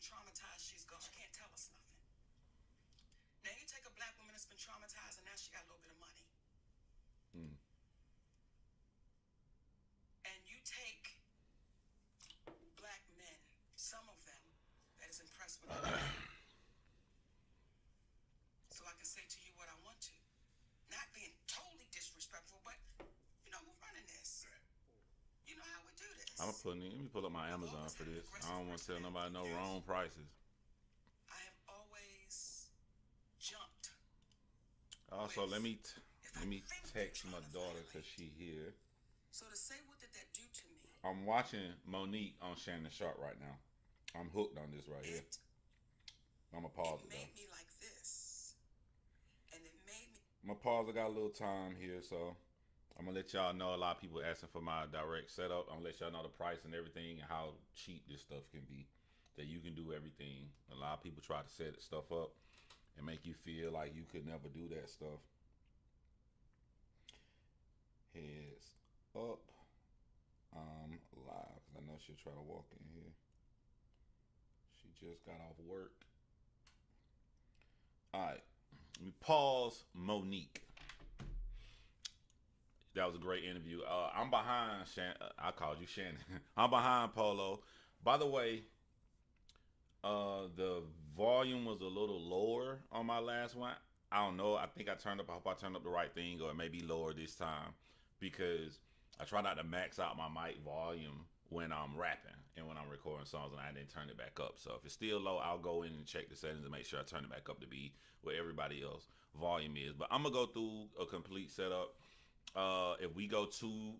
traumatized, she's gone. She can't tell us nothing. Now you take a black woman that's been traumatized and now she got a little bit of money. Mm. And you take black men, some of them, that is impressed with them. So I can say to you what I want to. Not being totally disrespectful, but you know who's running this. You know how we do this. Let me pull up my Amazon for this. I don't want to tell nobody no wrong prices. I have always jumped. Also, let me text my daughter because she here. So to say what did that do to me? I'm watching Monique on Shannon Sharp right now. I'm hooked on this right here. I'm gonna pause it though. It made me like this, and it made me. I'm gonna pause. I got a little time here, so I'm gonna let y'all know. A lot of people asking for my direct setup. I'm gonna let y'all know the price and everything and how cheap this stuff can be. That you can do everything. A lot of people try to set stuff up and make you feel like you could never do that stuff. Heads up. Live because I know she'll try to walk in here. She just got off work. All right, let me pause. Monique. That was a great interview. I'm behind Shannon. I called you Shannon. I'm behind Polo. By the way, the volume was a little lower on my last one. I don't know. I think I hope I turned up the right thing, or it may be lower this time because I try not to max out my mic volume when I'm rapping and when I'm recording songs, and I didn't turn it back up. So if it's still low, I'll go in and check the settings and make sure I turn it back up to be where everybody else volume is. But I'm gonna go through a complete setup. If we go two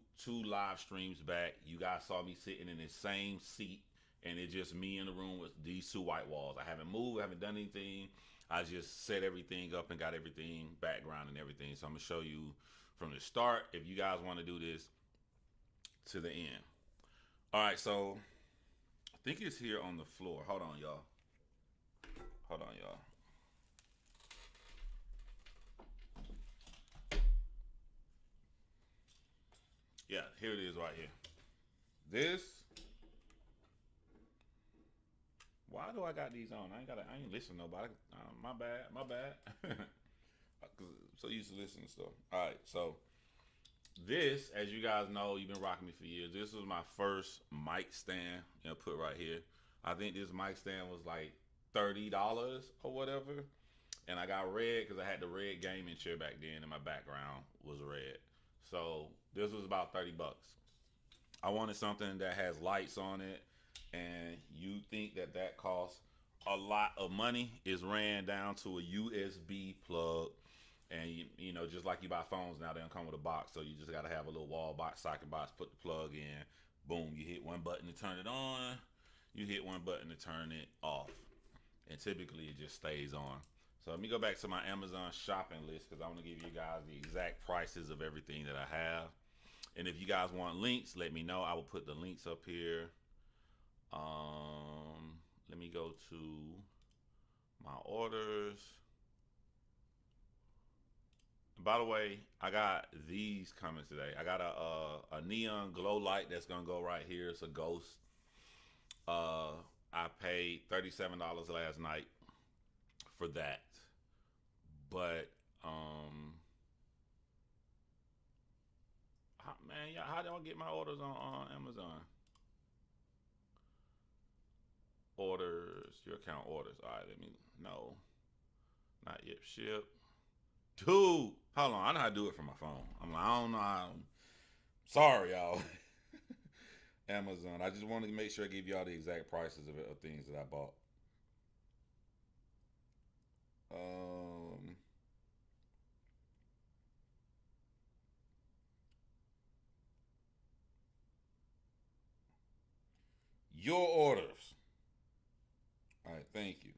live streams back, you guys saw me sitting in the same seat, and it's just me in the room with these two white walls. I haven't moved, I haven't done anything. I just set everything up and got everything, background and everything. So I'm gonna show you from the start if you guys want to do this to the end. All right, so I think it's here on the floor. Hold on, y'all. Yeah, here it is right here. This. Why do I got these on? I ain't listening to nobody. My bad. So used to listen to stuff. All right, so this, as you guys know, you've been rocking me for years. This was my first mic stand, put right here. I think this mic stand was like $30 or whatever. And I got red because I had the red gaming chair back then and my background was red. So this was about $30. I wanted something that has lights on it, and you think that costs a lot of money. Is ran down to a USB plug, and just like you buy phones now, they don't come with a box, so you just got to have a little wall box, socket box, put the plug in, boom, you hit one button to turn it on, you hit one button to turn it off, and typically it just stays on. So let me go back to my Amazon shopping list because I want to give you guys the exact prices of everything that I have. And if you guys want links, let me know. I will put the links up here. Let me go to my orders. By the way, I got these coming today. I got a neon glow light that's gonna go right here. It's a ghost. I paid $37 last night for that, but how do I get my orders on Amazon? Orders, your account orders. All right, no, not yet. Ship. Dude, hold on. I know how to do it from my phone. I don't know how. Sorry, y'all. Amazon. I just wanted to make sure I give y'all the exact prices of things that I bought. Um, your orders. All right, thank you.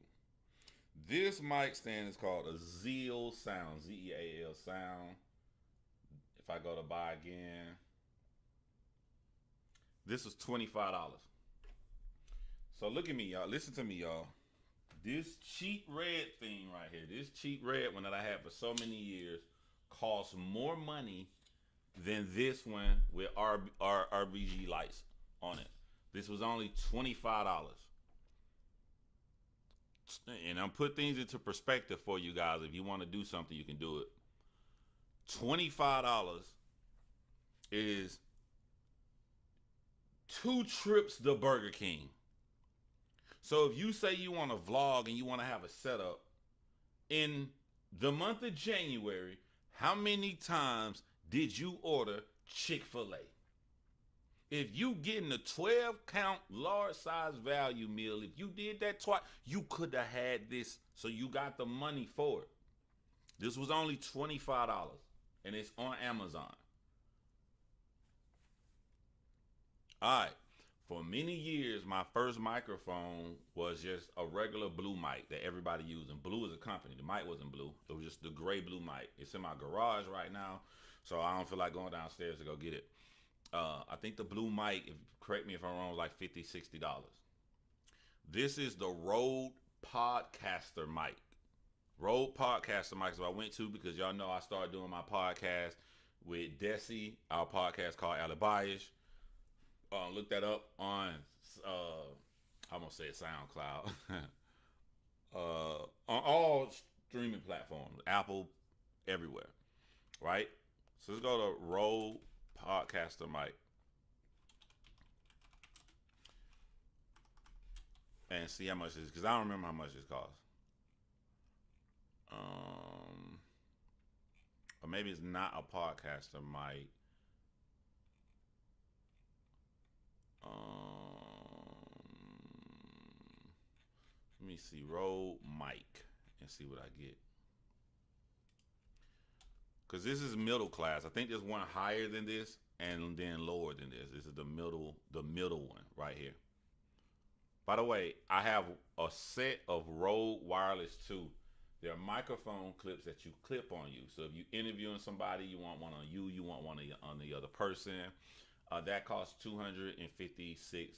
This mic stand is called a Zeal Sound, Zeal Sound. If I go to buy again, this is $25. So look at me, y'all. Listen to me, y'all. This cheap red thing right here, this cheap red one that I had for so many years, costs more money than this one with RBG lights on it. This was only $25. and I'm put things into perspective for you guys. If you want to do something, you can do it. $25 is 2 trips to Burger King. So if you say you want to vlog and you want to have a setup in the month of January, how many times did you order Chick-fil-A? If you getting a 12-count large size value meal, if you did that twice, you could have had this, so you got the money for it. This was only $25, and it's on Amazon. All right. For many years, my first microphone was just a regular blue mic that everybody used. And Blue is a company. The mic wasn't blue. It was just the gray blue mic. It's in my garage right now, so I don't feel like going downstairs to go get it. I think the blue mic, correct me if I'm wrong, was like $50, $60. This is the Rode Podcaster mic. Rode Podcaster mic is what I went to because y'all know I started doing my podcast with Desi, our podcast called Alibayish. Look that up on, I'm going to say it, SoundCloud. On all streaming platforms, Apple, everywhere, right? So let's go to Rode Podcaster mic and see how much it is, because I don't remember how much this costs. Or maybe it's not a podcaster mic. Let me see, Rode mic, and see what I get. Because this is middle class. I think there's one higher than this and then lower than this. This is the middle one right here. By the way, I have a set of Rode Wireless 2. They're microphone clips that you clip on you. So if you're interviewing somebody, you want one on you, you want one on the other person. That costs $256.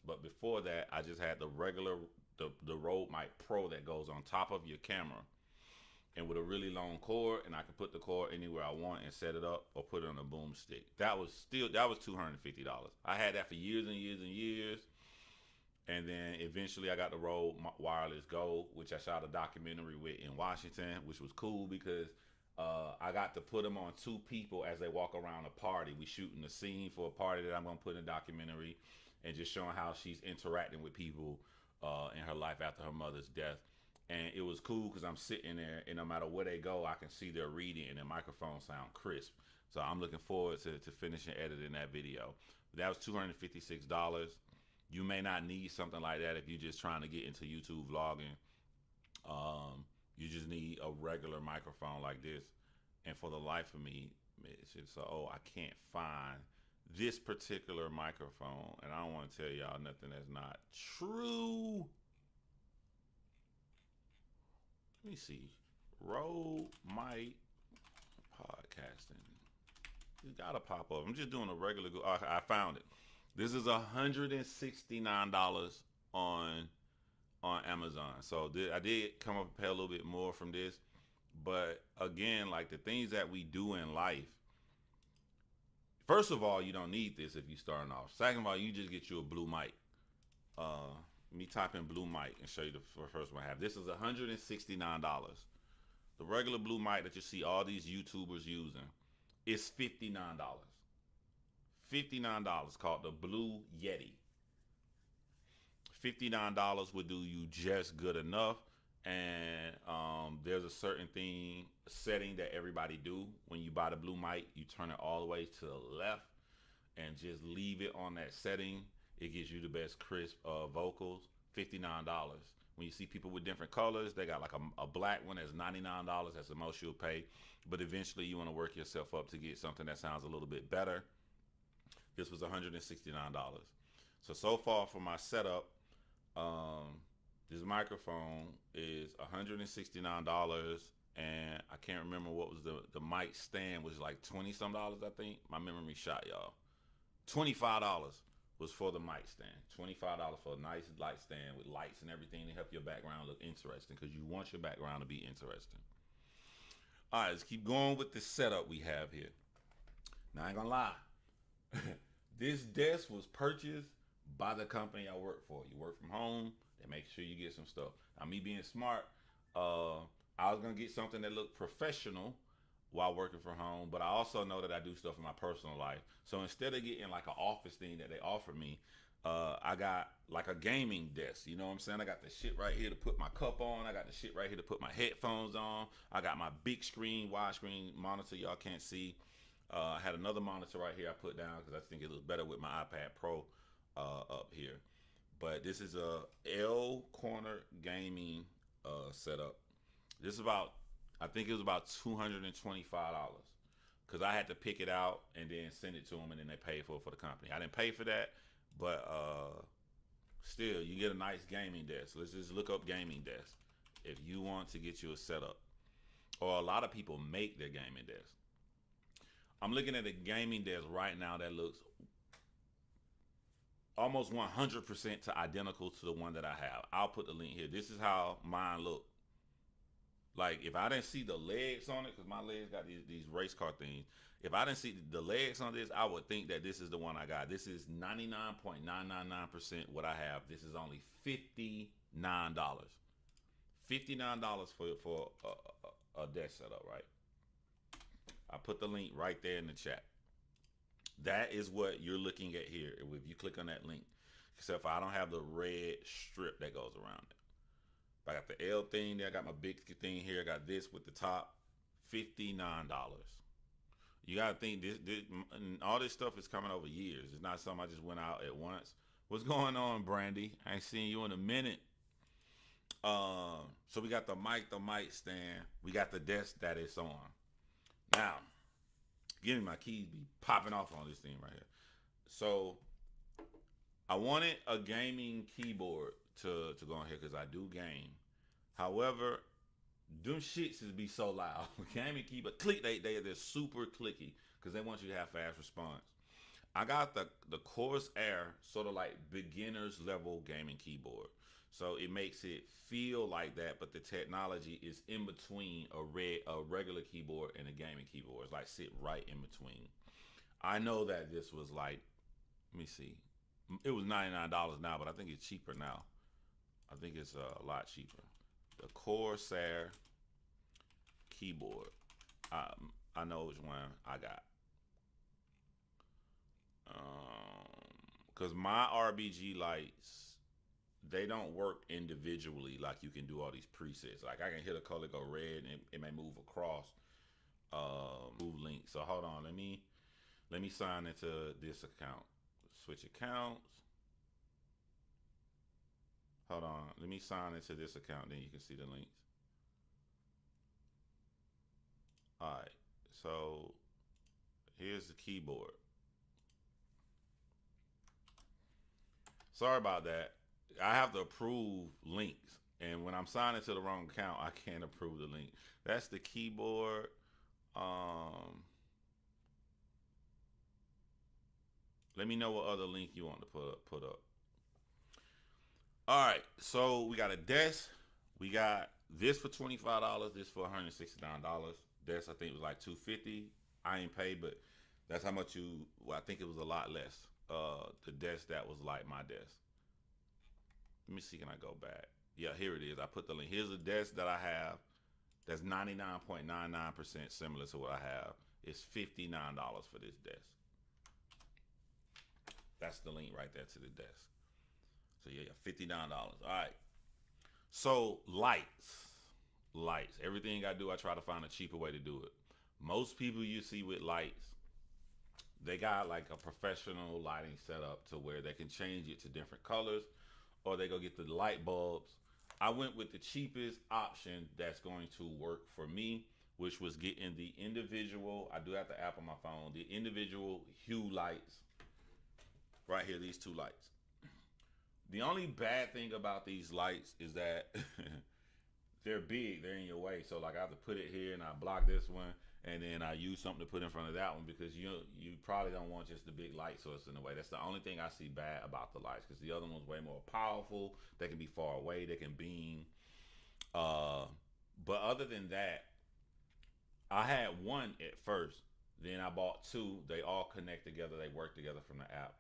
But before that, I just had the regular, the Rode Mic Pro that goes on top of your camera, and with a really long cord, and I can put the cord anywhere I want and set it up or put it on a boomstick. That was $250. I had that for years and years and years. And then eventually I got the Rode Wireless Go, which I shot a documentary with in Washington, which was cool because I got to put them on 2 people as they walk around a party. We shooting the scene for a party that I'm going to put in a documentary, and just showing how she's interacting with people in her life after her mother's death. And it was cool because I'm sitting there, and no matter where they go, I can see their reading and their microphone sound crisp. So I'm looking forward to finishing editing that video. That was $256. You may not need something like that if you're just trying to get into YouTube vlogging. You just need a regular microphone like this. And for the life of me, it's just so, I can't find this particular microphone. And I don't want to tell y'all nothing that's not true. Let me see. Rode Mic Podcasting. It's got to pop up. I'm just doing a regular. I found it. This is $169 on Amazon. So I did come up and pay a little bit more from this. But again, like the things that we do in life, first of all, you don't need this if you're starting off. Second of all, you just get you a blue mic. Let me type in blue mic and show you the first one I have. This is $169. The regular blue mic that you see all these YouTubers using is $59. $59, called the Blue Yeti. $59 would do you just good enough. And there's a certain setting that everybody do when you buy the blue mic. You turn it all the way to the left and just leave it on that setting. It gives you the best crisp vocals. $59. When you see people with different colors, they got like a black one that's $99. That's the most you'll pay. But eventually you want to work yourself up to get something that sounds a little bit better. This was $169. So far for my setup, this microphone is $169, and I can't remember what was the mic stand was like $20-some, I think. My memory shot, y'all. $25 was for the mic stand. $25 for a nice light stand with lights and everything to help your background look interesting, because you want your background to be interesting. All right, let's keep going with the setup we have here. Now, I ain't gonna lie. This desk was purchased by the company I work for. You work from home, Then make sure you get some stuff. Now, me being smart, I was gonna get something that looked professional while working from home, but I also know that I do stuff in my personal life. So instead of getting like an office thing that they offer me, I got like a gaming desk. You know what I'm saying? I got the shit right here to put my cup on. I got the shit right here to put my headphones on. I got my big screen, widescreen monitor. Y'all can't see. I had another monitor right here I put down because I think it looks better with my iPad Pro up here. But this is a L corner gaming setup. This is about, I think it was about $225 because I had to pick it out and then send it to them, and then they paid for it for the company. I didn't pay for that, but still, you get a nice gaming desk. Let's just look up gaming desk if you want to get you a setup. Or a lot of people make their gaming desk. I'm looking at a gaming desk right now that looks almost 100% to identical to the one that I have. I'll put the link here. This is how mine look. Like, if I didn't see the legs on it, because my legs got these race car things. If I didn't see the legs on this, I would think that this is the one I got. This is 99.999% what I have. This is only $59. $59 for a desk setup, right? I put the link right there in the chat. That is what you're looking at here if you click on that link. Except for I don't have the red strip that goes around it. I got the L thing there. I got my big thing here. I got this with the top. $59. You got to think this all this stuff is coming over years. It's not something I just went out at once. What's going on, Brandy? I ain't seen you in a minute. So we got the mic stand. We got the desk that it's on. Now, give me my keys be popping off on this thing right here. So I wanted a gaming keyboard to go on here because I do game. However, them shits is be so loud. Gaming keyboard, click, they're super clicky because they want you to have fast response. I got the Corsair, sort of like beginner's level gaming keyboard. So it makes it feel like that, but the technology is in between a regular keyboard and a gaming keyboard. It's like sit right in between. I know that this was like, let me see. It was $99 now, but I think it's cheaper now. I think it's a lot cheaper. The Corsair keyboard. I know which one I got. Because my RBG lights, they don't work individually like you can do all these presets. Like I can hit a color, go red, and it may move across, move link. So hold on, let me sign into this account. Switch accounts. Hold on, let me sign into this account, then you can see the links. All right, so here's the keyboard. Sorry about that. I have to approve links, and when I'm signing to the wrong account, I can't approve the link. That's the keyboard. Let me know what other link you want to put up. All right, so we got a desk. We got this for $25. This for $169. Desk I think was like $250. I ain't paid, but that's how much you. Well, I think it was a lot less. The desk that was like my desk. Let me see, can I go back? Yeah, here it is. I put the link. Here's a desk that I have that's 99.99% similar to what I have. It's $59 for this desk. That's the link right there to the desk. So yeah, $59. All right. So lights. Everything I do, I try to find a cheaper way to do it. Most people you see with lights, they got like a professional lighting setup to where they can change it to different colors, or they go get the light bulbs. I went with the cheapest option that's going to work for me, which was getting the individual, I do have the app on my phone, the individual hue lights. Right here, these two lights. The only bad thing about these lights is that they're big, they're in your way. So like I have to put it here and I block this one, and then I use something to put in front of that one because you probably don't want just the big light source in the way. That's the only thing I see bad about the lights, because the other one's way more powerful. They can be far away, they can beam. But other than that, I had one at first, then I bought two. They all connect together, they work together from the app.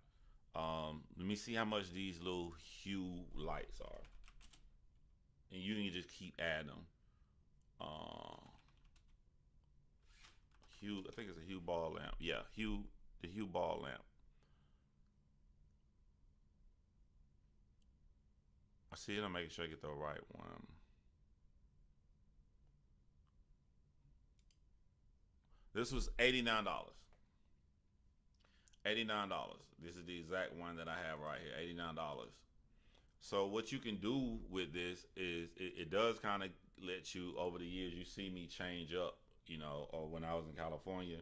Let me see how much these little hue lights are. and you can just keep adding them. Hue, I think it's a Hue ball lamp. Yeah, the Hue ball lamp. I see it. I'm making sure I get the right one. This was $89. $89. This is the exact one that I have right here. $89. So what you can do with this is it does kind of let you, over the years, you see me change up. Or when I was in California,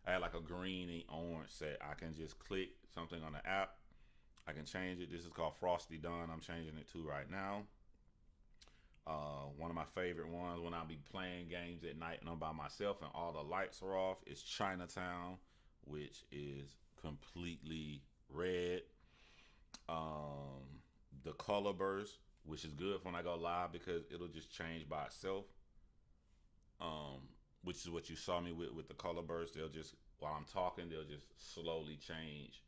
I had like a green and orange set. I can just click something on the app. I can change it. This is called Frosty Dawn. I'm changing it to right now. One of my favorite ones when I be playing games at night and I'm by myself and all the lights are off is Chinatown, which is completely red. The color burst, which is good for when I go live because it'll just change by itself. Which is what you saw me with the color burst. They'll just, while I'm talking, they'll just slowly change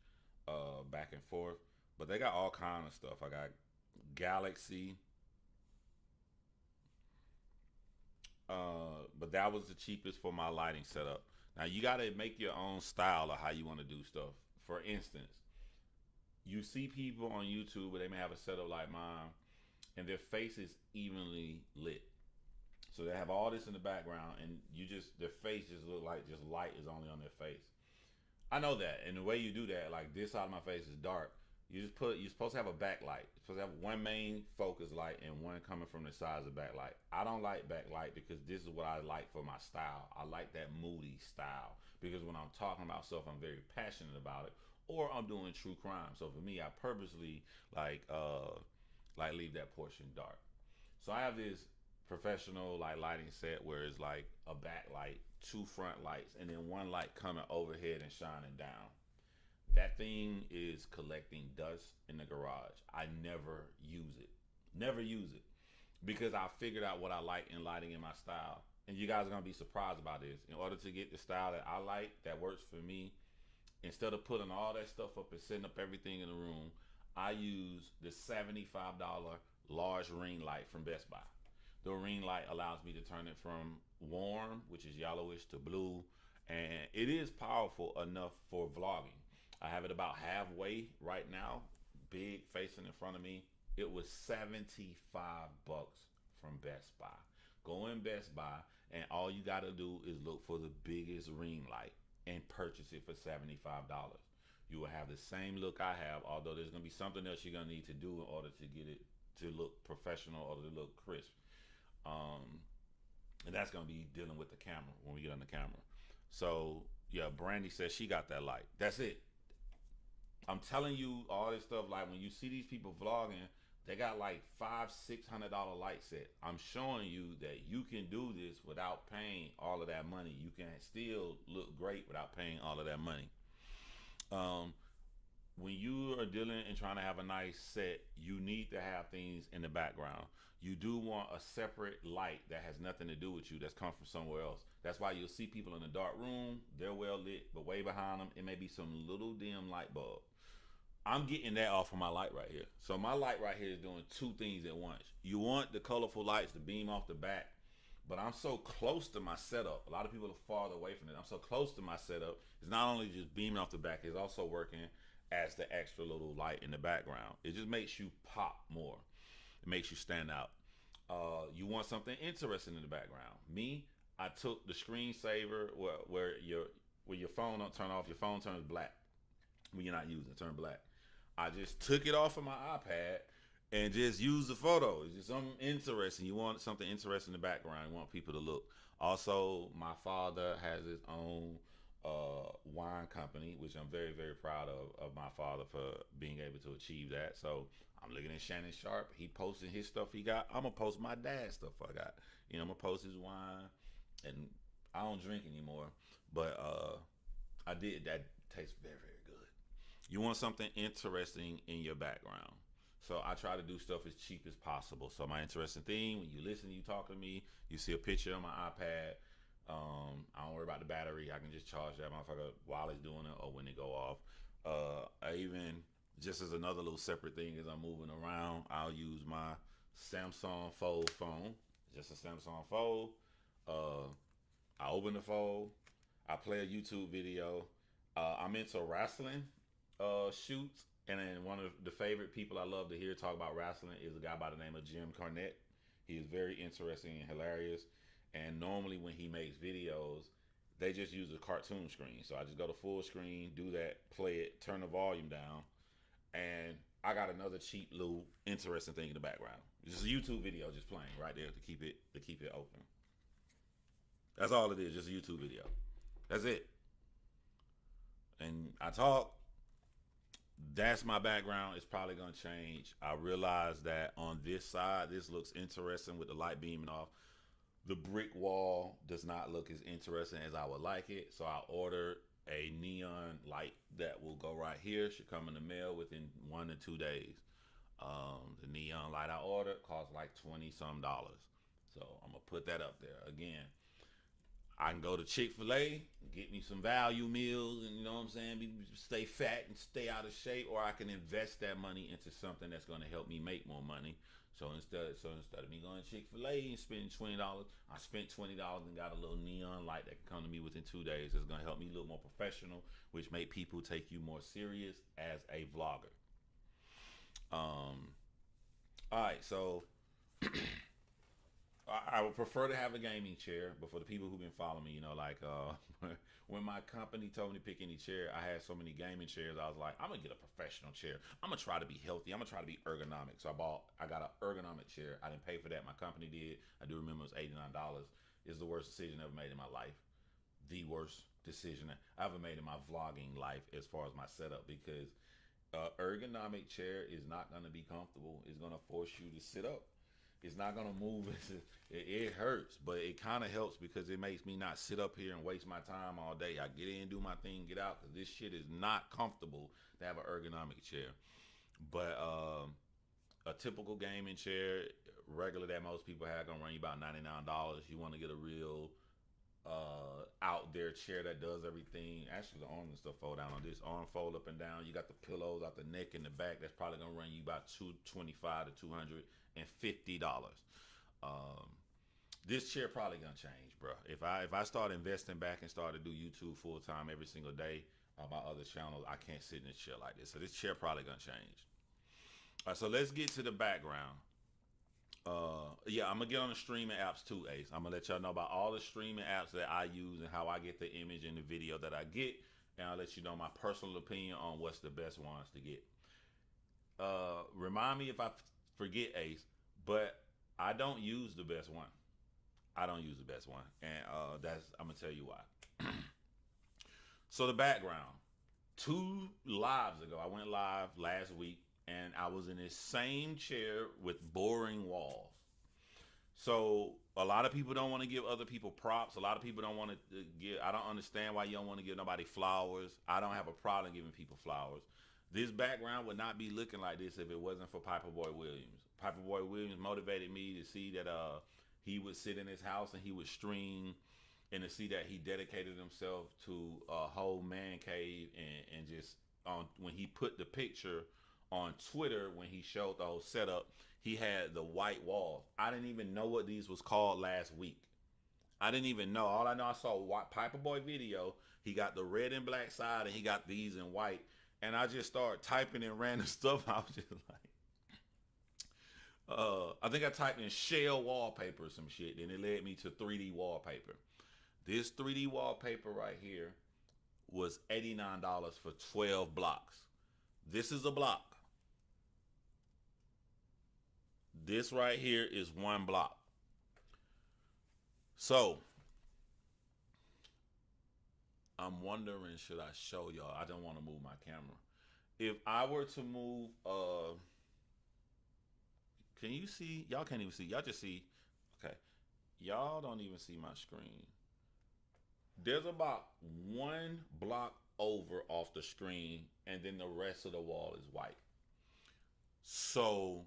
back and forth. But they got all kind of stuff. I got Galaxy. But that was the cheapest for my lighting setup. Now you got to make your own style of how you want to do stuff. For instance, you see people on YouTube where they may have a setup like mine, and their face is evenly lit. So they have all this in the background, and their face just look like just light is only on their face. I know that, and the way you do that, like this side of my face is dark. You're supposed to have a backlight. You're supposed to have one main focus light and one coming from the sides of backlight. I don't like backlight because this is what I like for my style. I like that moody style because when I'm talking about stuff, I'm very passionate about it, or I'm doing true crime. So for me, I purposely like leave that portion dark. So I have this professional like lighting set where it's like a backlight, two front lights, and then one light coming overhead and shining down. That thing is collecting dust in the garage. I never use it. Never use it. Because I figured out what I like in lighting in my style. And you guys are going to be surprised about this. In order to get the style that I like, that works for me, instead of putting all that stuff up and setting up everything in the room, I use the $75 large ring light from Best Buy. The ring light allows me to turn it from warm, which is yellowish, to blue. And it is powerful enough for vlogging. I have it about halfway right now, big facing in front of me. It was $75 from Best Buy. Go in Best Buy, and all you got to do is look for the biggest ring light and purchase it for $75. You will have the same look I have, although there's going to be something else you're going to need to do in order to get it to look professional or to look crisp. And that's going to be dealing with the camera when we get on the camera. So, yeah, Brandy says she got that light. That's it. I'm telling you all this stuff. Like when you see these people vlogging, they got like $500-$600 light set. I'm showing you that you can do this without paying all of that money. You can still look great without paying all of that money. When you are dealing and trying to have a nice set, you need to have things in the background. You do want a separate light that has nothing to do with you, that's come from somewhere else. That's why you'll see people in a dark room, they're well lit, but way behind them, it may be some little dim light bulb. I'm getting that off of my light right here. So my light right here is doing two things at once. You want the colorful lights to beam off the back, but I'm so close to my setup. A lot of people are farther away from it. I'm so close to my setup. It's not only just beaming off the back, it's also working as the extra little light in the background. It just makes you pop more. It makes you stand out. You want something interesting in the background. Me, I took the screensaver where your phone don't turn off. Your phone turns black when you're not using it. Turn black. I just took it off of my iPad and just used the photo. It's just something interesting. You want something interesting in the background. You want people to look. Also, my father has his own wine company, which I'm very, very proud of my father for being able to achieve that. So I'm looking at Shannon Sharp. He posting his stuff he got. I'm gonna post my dad's stuff I got. I'm gonna post his wine, and I don't drink anymore, but I did. That tastes very, very good. You want something interesting in your background. So I try to do stuff as cheap as possible. So my interesting thing, when you listen, you talk to me, you see a picture on my iPad. I don't worry about the battery. I can just charge that motherfucker while it's doing it or when it go off. I even, just as another little separate thing as I'm moving around, I'll use my Samsung Fold phone. Just a Samsung Fold. Uh, I open the Fold. I play a YouTube video. I'm into wrestling shoots, and then one of the favorite people I love to hear talk about wrestling is a guy by the name of Jim Cornette. He is very interesting and hilarious. And normally when he makes videos, they just use a cartoon screen. So I just go to full screen, do that, play it, turn the volume down, and I got another cheap little interesting thing in the background. Just a YouTube video just playing right there to keep it open. That's all it is, just a YouTube video. That's it. And I talk. That's my background. It's probably gonna change. I realize that on this side, this looks interesting with the light beaming off. The brick wall does not look as interesting as I would like it, so I ordered a neon light that will go right here. Should come in the mail within 1 to 2 days. The neon light I ordered cost like $20 some. So I'm gonna put that up there. Again, I can go to Chick-fil-A, get me some value meals, and you know what I'm saying, stay fat and stay out of shape, or I can invest that money into something that's going to help me make more money. So instead of me going to Chick-fil-A and spending $20, I spent $20 and got a little neon light that can come to me within 2 days. It's going to help me look more professional, which make people take you more serious as a vlogger. All right, so I would prefer to have a gaming chair, but for the people who've been following me, when my company told me to pick any chair, I had so many gaming chairs. I was like, I'm gonna get a professional chair. I'm gonna try to be healthy. I'm gonna try to be ergonomic. So I got an ergonomic chair. I didn't pay for that. My company did. I do remember it was $89. It's the worst decision I ever made in my life. The worst decision I ever made in my vlogging life as far as my setup, because ergonomic chair is not gonna be comfortable. It's gonna force you to sit up. It's not gonna move. It hurts, but it kind of helps because it makes me not sit up here and waste my time all day. I get in, do my thing, get out, because this shit is not comfortable to have an ergonomic chair. But a typical gaming chair, regular that most people have, gonna run you about $99. You want to get a real out there chair that does everything. Actually, the arm and stuff fold down on this. Arm fold up and down. You got the pillows out the neck and the back. That's probably gonna run you about $225 to $250. This chair probably gonna change, bro. If I start investing back and start to do YouTube full time every single day on my other channels, I can't sit in this chair like this. So this chair probably gonna change. All right, so let's get to the background. Yeah, I'm gonna get on the streaming apps too, Ace. I'm gonna let y'all know about all the streaming apps that I use and how I get the image and the video that I get, and I'll let you know my personal opinion on what's the best ones to get. Remind me if I forget, Ace, but I don't use the best one. I don't use the best one, and I'm gonna tell you why. So the background, 2 lives ago, I went live last week, and I was in this same chair with boring walls. So a lot of people don't want to give other people props. A lot of people don't want to give. I don't understand why you don't want to give nobody flowers. I don't have a problem giving people flowers. This background would not be looking like this if it wasn't for Piper Boy Williams. Piper Boy Williams motivated me to see that he would sit in his house and he would stream, and to see that he dedicated himself to a whole man cave, and just when he put the picture on Twitter, when he showed the whole setup, he had the white walls. I didn't even know what these was called last week. I didn't even know. All I know, I saw a Piper Boy video. He got the red and black side, and he got these in white. And I just started typing in random stuff. I was just like, I think I typed in shell wallpaper or some shit. Then it led me to 3D wallpaper. This 3D wallpaper right here was $89 for 12 blocks. This is a block. This right here is 1 block. So I'm wondering, should I show y'all? I don't want to move my camera. If I were to move, can you see? Y'all can't even see. Y'all just see. Okay. Y'all don't even see my screen. There's about 1 block over off the screen, and then the rest of the wall is white. So,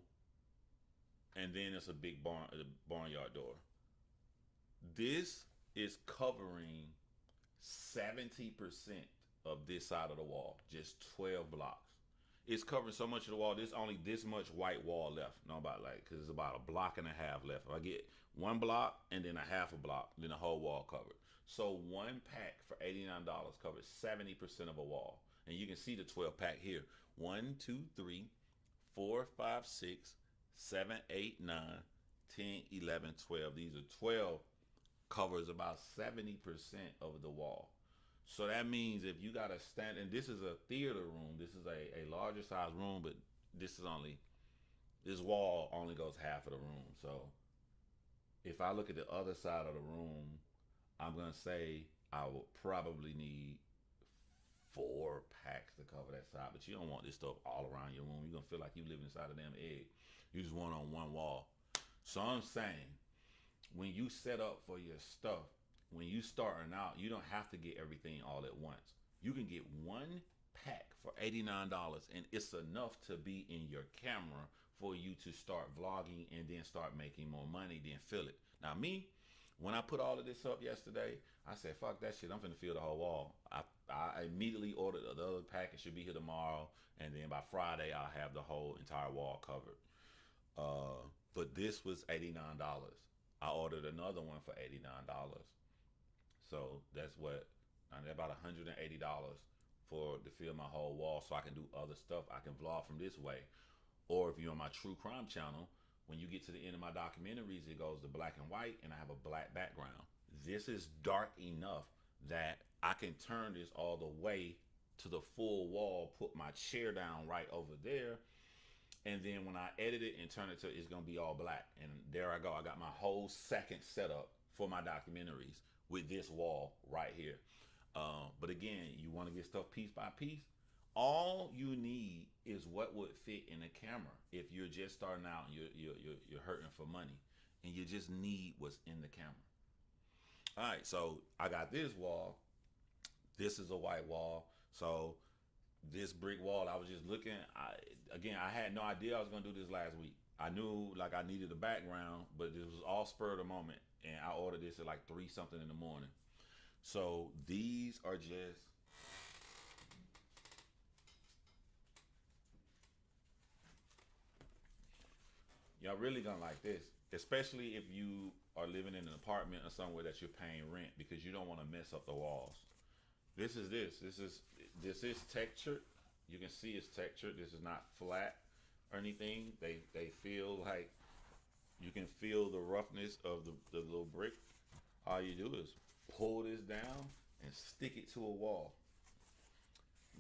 and then it's a big barnyard door. This is covering 70% of this side of the wall, just 12 blocks. it's covering so much of the wall. There's only this much white wall left. No, about like, because it's about a block and a half left. If I get one block and then a half a block, then the whole wall covered. So one pack for $89 covers 70% of a wall. And you can see the 12 pack here. 1, 2, 3, 4, 5, 6, 7, 8, 9, 10, 11, 12. These are 12 covers about 70% of the wall. So that means if you got to stand, and this is a theater room, this is a larger size room, but this wall only goes half of the room. So if I look at the other side of the room, I'm going to say I will probably need 4 packs to cover that side. But you don't want this stuff all around your room. You're going to feel like you live inside a damn egg. You just want it on one wall. So I'm saying, when you set up for your stuff, when you starting out, you don't have to get everything all at once. You can get one pack for $89 and it's enough to be in your camera for you to start vlogging and then start making more money, then fill it. Now me, when I put all of this up yesterday, I said, fuck that shit, I'm finna fill the whole wall. I immediately ordered the other pack. It should be here tomorrow, and then by Friday I'll have the whole entire wall covered. But this was $89. I ordered another one for $89. So that's what, about $180 for to fill my whole wall, so I can do other stuff. I can vlog from this way. Or if you're on my true crime channel, when you get to the end of my documentaries, it goes to black and white, and I have a black background. This is dark enough that I can turn this all the way to the full wall, put my chair down right over there, and then when I edit it and turn it to, it's gonna be all black. And there I go. I got my whole second setup for my documentaries with this wall right here. But again, you want to get stuff piece by piece. All you need is what would fit in the camera. If you're just starting out and you're hurting for money, and you just need what's in the camera. All right, so I got this wall. This is a white wall. So this brick wall, I was just looking. I had no idea I was gonna do this last week. I knew like I needed a background, but this was all spur of the moment, and I ordered this at like 3 something in the morning. So these are just y'all really gonna like this, especially if you are living in an apartment or somewhere that you're paying rent, because you don't want to mess up the walls. This is textured. You can see it's textured. This is not flat or anything. They feel like you can feel the roughness of the little brick. All you do is pull this down and stick it to a wall.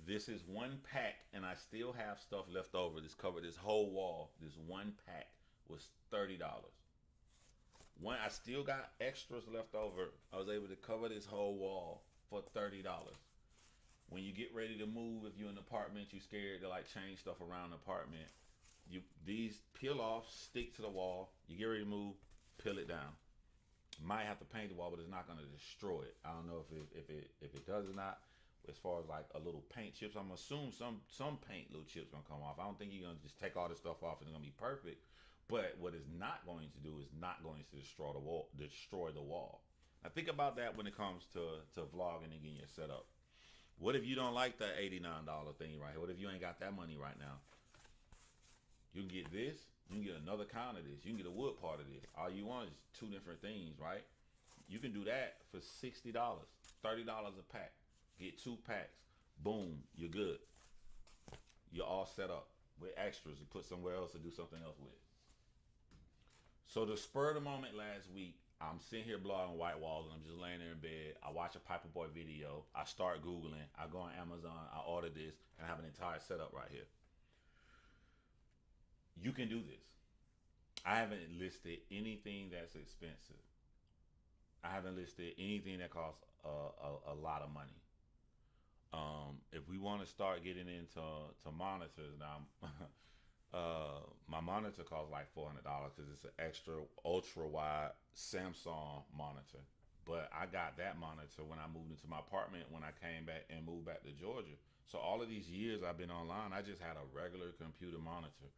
This is one pack, and I still have stuff left over. This covered this whole wall. This one pack was $30. I still got extras left over. I was able to cover this whole wall for $30. When you get ready to move, if you're in an apartment, you're scared to like change stuff around the apartment. These peel off, stick to the wall. You get ready to move, peel it down. Might have to paint the wall, but it's not going to destroy it. I don't know if it does or not. As far as like a little paint chips, I'm assuming some paint little chips gonna come off. I don't think you're gonna just take all this stuff off and it's gonna be perfect. But what it's not going to do is not going to destroy the wall. Now think about that when it comes to vlogging and getting your setup. What if you don't like that $89 thing right here? What if you ain't got that money right now? You can get this. You can get another kind of this. You can get a wood part of this. All you want is 2 different things, right? You can do that for $60, $30 a pack. Get 2 packs. Boom, you're good. You're all set up with extras to put somewhere else to do something else with. So the spur of the moment last week, I'm sitting here blogging white walls, and I'm just laying there in bed. I watch a Piper Boy video. I start Googling. I go on Amazon. I order this, and I have an entire setup right here. You can do this. I haven't listed anything that's expensive. I haven't listed anything that costs a lot of money. If we want to start getting into monitors now, my monitor costs like $400 because it's an extra ultra wide Samsung monitor. But I got that monitor when I moved into my apartment when I came back and moved back to Georgia. So all of these years I've been online, I just had a regular computer monitor.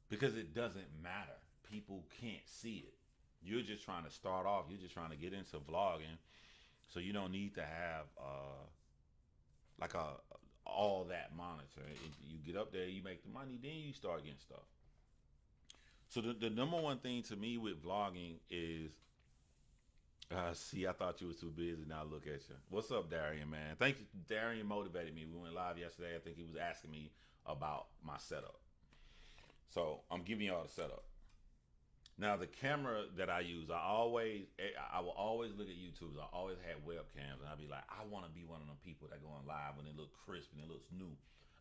Because it doesn't matter. People can't see it. You're just trying to start off. You're just trying to get into vlogging. So you don't need to have like a all that monitoring. You get up there, you make the money, then you start getting stuff. So the number one thing to me with vlogging is, see, I thought you was too busy. Now look at you. What's up, Darian, man? Thank you. Darian motivated me. We went live yesterday. I think he was asking me about my setup. So I'm giving y'all the setup. Now the camera that I use, I will always look at YouTube. I always had webcams, and I'd be like, I want to be one of them people that go on live when it look crisp and it looks new.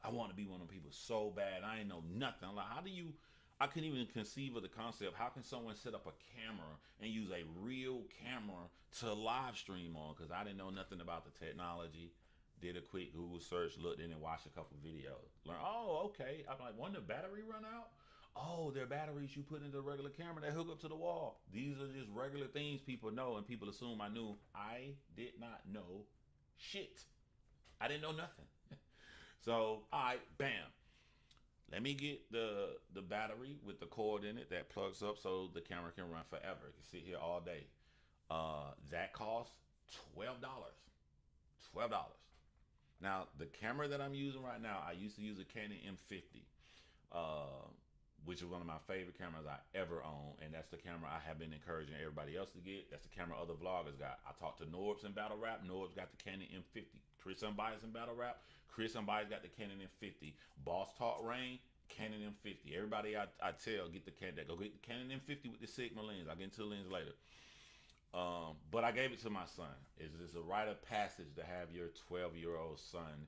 I want to be one of them people so bad. I ain't know nothing. I'm like, how do you? I couldn't even conceive of the concept. How can someone set up a camera and use a real camera to live stream on? Because I didn't know nothing about the technology. Did a quick Google search, looked in and watched a couple videos. Learned, oh, okay. I'm like, when the battery run out? Oh, they're batteries you put into a regular camera that hook up to the wall. These are just regular things people know, and people assume I knew. I did not know shit. I didn't know nothing. So, all right, bam. Let me get the battery with the cord in it that plugs up so the camera can run forever. You can sit here all day. That costs $12. $12. Now, the camera that I'm using right now, I used to use a Canon M50, which is one of my favorite cameras I ever owned, and that's the camera I have been encouraging everybody else to get. That's the camera other vloggers got. I talked to Norbs in Battle Rap. Norbs got the Canon M50. Chris Unbiased in Battle Rap. Chris Unbiased got the Canon M50. Boss Talk Rain, Canon M50. Everybody I tell, get the Canon. Go get the Canon M50 with the Sigma lens. I'll get into the lens later. But I gave it to my son. It's a rite of passage to have your 12-year-old son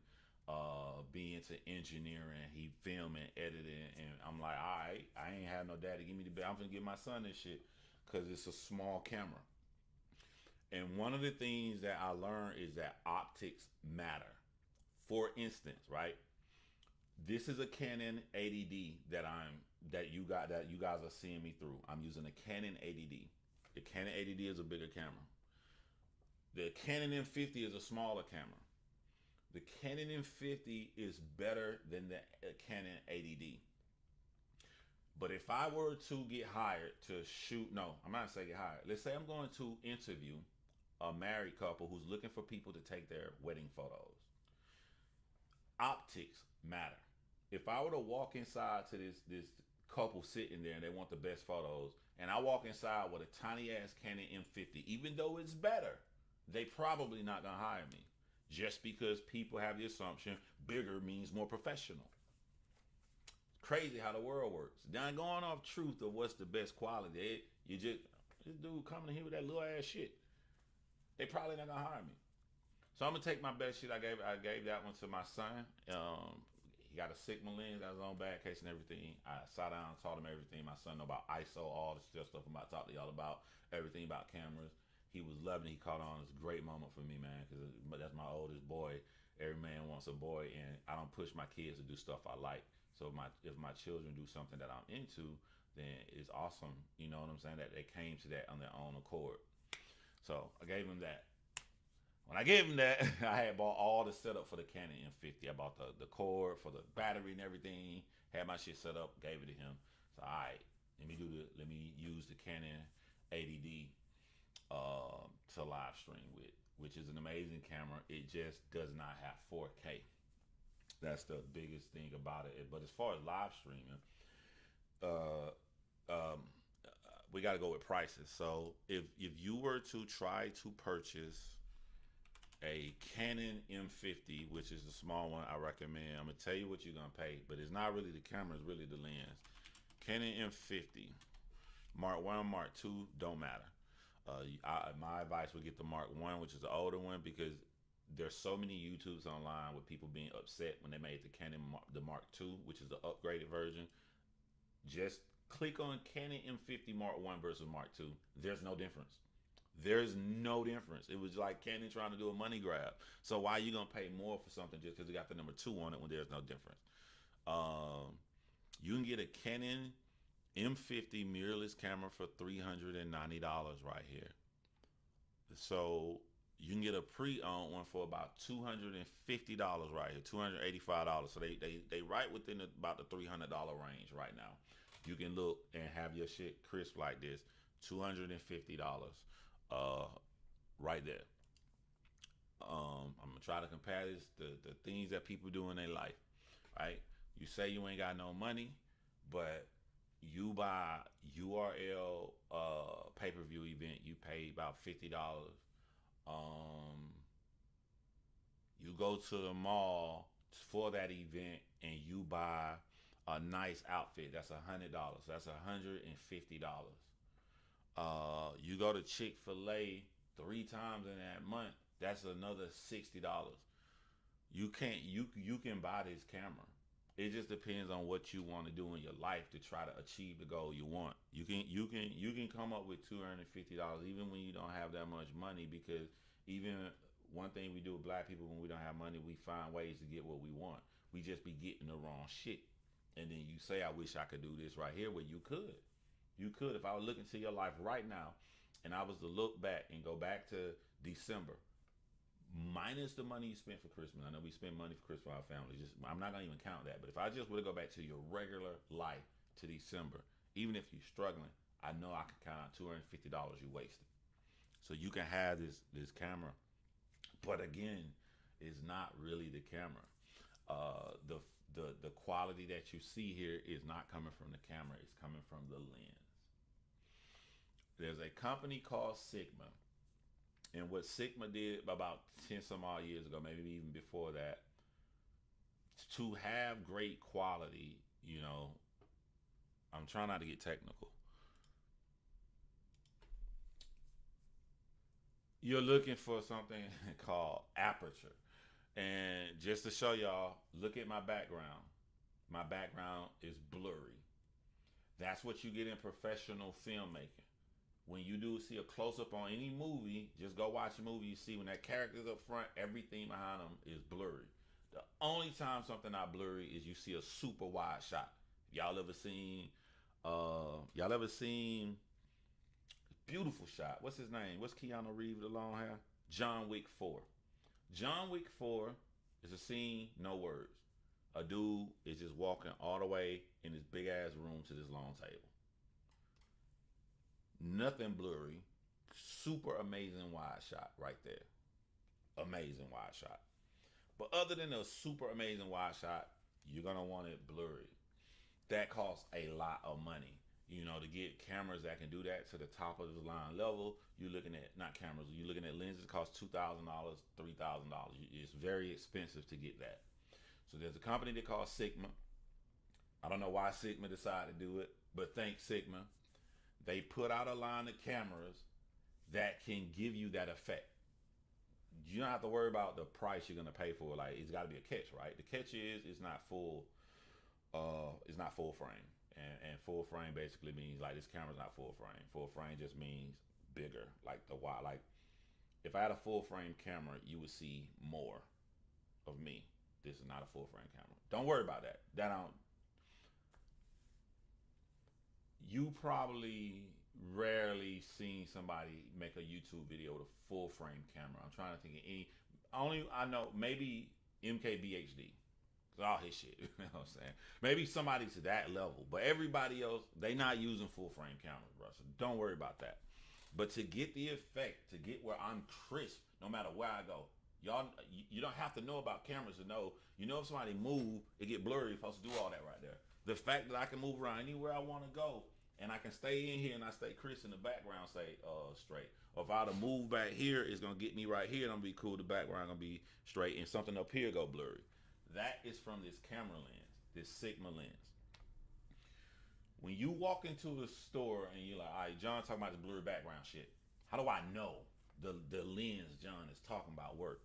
be into engineering. He filming, editing, and I'm like, all right, I ain't have no daddy give me the bed. I'm gonna give my son this shit because it's a small camera. And one of the things that I learned is that optics matter. For instance, right? This is a Canon 80D that you guys are seeing me through. I'm using a Canon 80D. The Canon 80D is a bigger camera. The Canon M50 is a smaller camera. The Canon M50 is better than the Canon 80D. But if I were to get hired to shoot, no, I'm not saying get hired. Let's say I'm going to interview a married couple who's looking for people to take their wedding photos. Optics matter. If I were to walk inside to this couple sitting there and they want the best photos, and I walk inside with a tiny ass Canon M50, even though it's better, they probably not gonna hire me. Just because people have the assumption bigger means more professional. Crazy how the world works. Now going off truth of what's the best quality, this dude coming in here with that little ass shit. They probably not gonna hire me. So I'm gonna take my best shit. I gave that one to my son. He got a Sigma lens that was on bad case and everything. I sat down and taught him everything. My son know about ISO, all the stuff I'm about to talk to y'all about, everything about cameras. He was loving it. He caught on. It's a great moment for me, man, because that's my oldest boy. Every man wants a boy, and I don't push my kids to do stuff I like. So if my children do something that I'm into, then it's awesome. You know what I'm saying? That they came to that on their own accord. So I gave him that. When I gave him that, I had bought all the setup for the Canon M50. I bought the cord for the battery and everything. Had my shit set up, gave it to him. So all right, let me use the Canon 80D to live stream with, which is an amazing camera. It just does not have 4K. That's the biggest thing about it. But as far as live streaming, we got to go with prices. So if you were to try to purchase a Canon M50, which is the small one I recommend, I'm gonna tell you what you're gonna pay, but it's not really the camera, it's really the lens. Canon M50, Mark 1, Mark 2, don't matter. My advice would get the Mark 1, which is the older one, because there's so many YouTubes online with people being upset when they made the Canon the Mark 2, which is the upgraded version. Just click on Canon M50 Mark 1 versus Mark 2. There's no difference. There's no difference. It was like Canon trying to do a money grab. So why are you gonna pay more for something just because it got the number 2 on it when there's no difference? You can get a Canon M50 mirrorless camera for $390 right here. So you can get a pre-owned one for about $250 right here, $285. So they right within about the $300 range right now. You can look and have your shit crisp like this, $250. Right there. I'm gonna try to compare this the things that people do in their life, right? You say you ain't got no money, but you buy URL pay per view event. You pay about $50. Um, you go to the mall for that event and you buy a nice outfit. That's $100. That's $150. You go to Chick-fil-A 3 times in that month. That's another $60. You can buy this camera. It just depends on what you want to do in your life to try to achieve the goal you want. You can come up with $250 even when you don't have that much money, because even one thing we do with black people when we don't have money, we find ways to get what we want. We just be getting the wrong shit. And then you say, I wish I could do this right here. Well, you could. You could. If I was looking to your life right now and I was to look back and go back to December, minus the money you spent for Christmas. I know we spend money for Christmas for our family. Just I'm not gonna even count that. But if I just were to go back to your regular life to December, even if you're struggling, I know I can count out $250 you wasted. So you can have this camera, but again, it's not really the camera. The quality that you see here is not coming from the camera. It's coming from the lens. There's a company called Sigma, and what Sigma did about 10 some odd years ago, maybe even before that, to have great quality, I'm trying not to get technical. You're looking for something called aperture. And just to show y'all, look at my background. My background is blurry. That's what you get in professional filmmaking. When you do see a close up on any movie, just go watch a movie. You see when that character's up front, everything behind them is blurry. The only time something not blurry is you see a super wide shot. Y'all ever seen beautiful shot? What's his name? What's Keanu Reeves with the long hair? John Wick 4. John Wick 4 is a scene, no words. A dude is just walking all the way in this big ass room to this long table. Nothing blurry. Super amazing wide shot right there. Amazing wide shot. But other than a super amazing wide shot, you're going to want it blurry. That costs a lot of money. To get cameras that can do that to the top of the line level, you're looking at, not cameras, you're looking at lenses that cost $2,000, $3,000. It's very expensive to get that. So there's a company that calls Sigma. I don't know why Sigma decided to do it, but thank Sigma. They put out a line of cameras that can give you that effect. You don't have to worry about the price you're going to pay for it. Like, it's got to be a catch, right? The catch is it's not full frame. And full frame basically means like this camera's not full frame. Full frame just means bigger, like the wide. Like if I had a full frame camera, you would see more of me. This is not a full frame camera. Don't worry about that. You probably rarely seen somebody make a YouTube video with a full frame camera. I'm trying to think of any. Only I know maybe MKBHD. All his shit. You know what I'm saying? Maybe somebody to that level. But everybody else, they not using full frame cameras, bro. So don't worry about that. But to get the effect, to get where I'm crisp, no matter where I go, y'all, you don't have to know about cameras to know. If somebody move, it get blurry. You're supposed to do all that right there. The fact that I can move around anywhere I want to go, and I can stay in here and I stay crisp in the background, stay straight. Or if I were to move back here, it's gonna get me right here and I'm gonna be cool. The background gonna be straight, and something up here go blurry. That is from this camera lens, this Sigma lens. When you walk into a store and you're like, all right, John talking about the blurry background shit. How do I know the lens John is talking about work?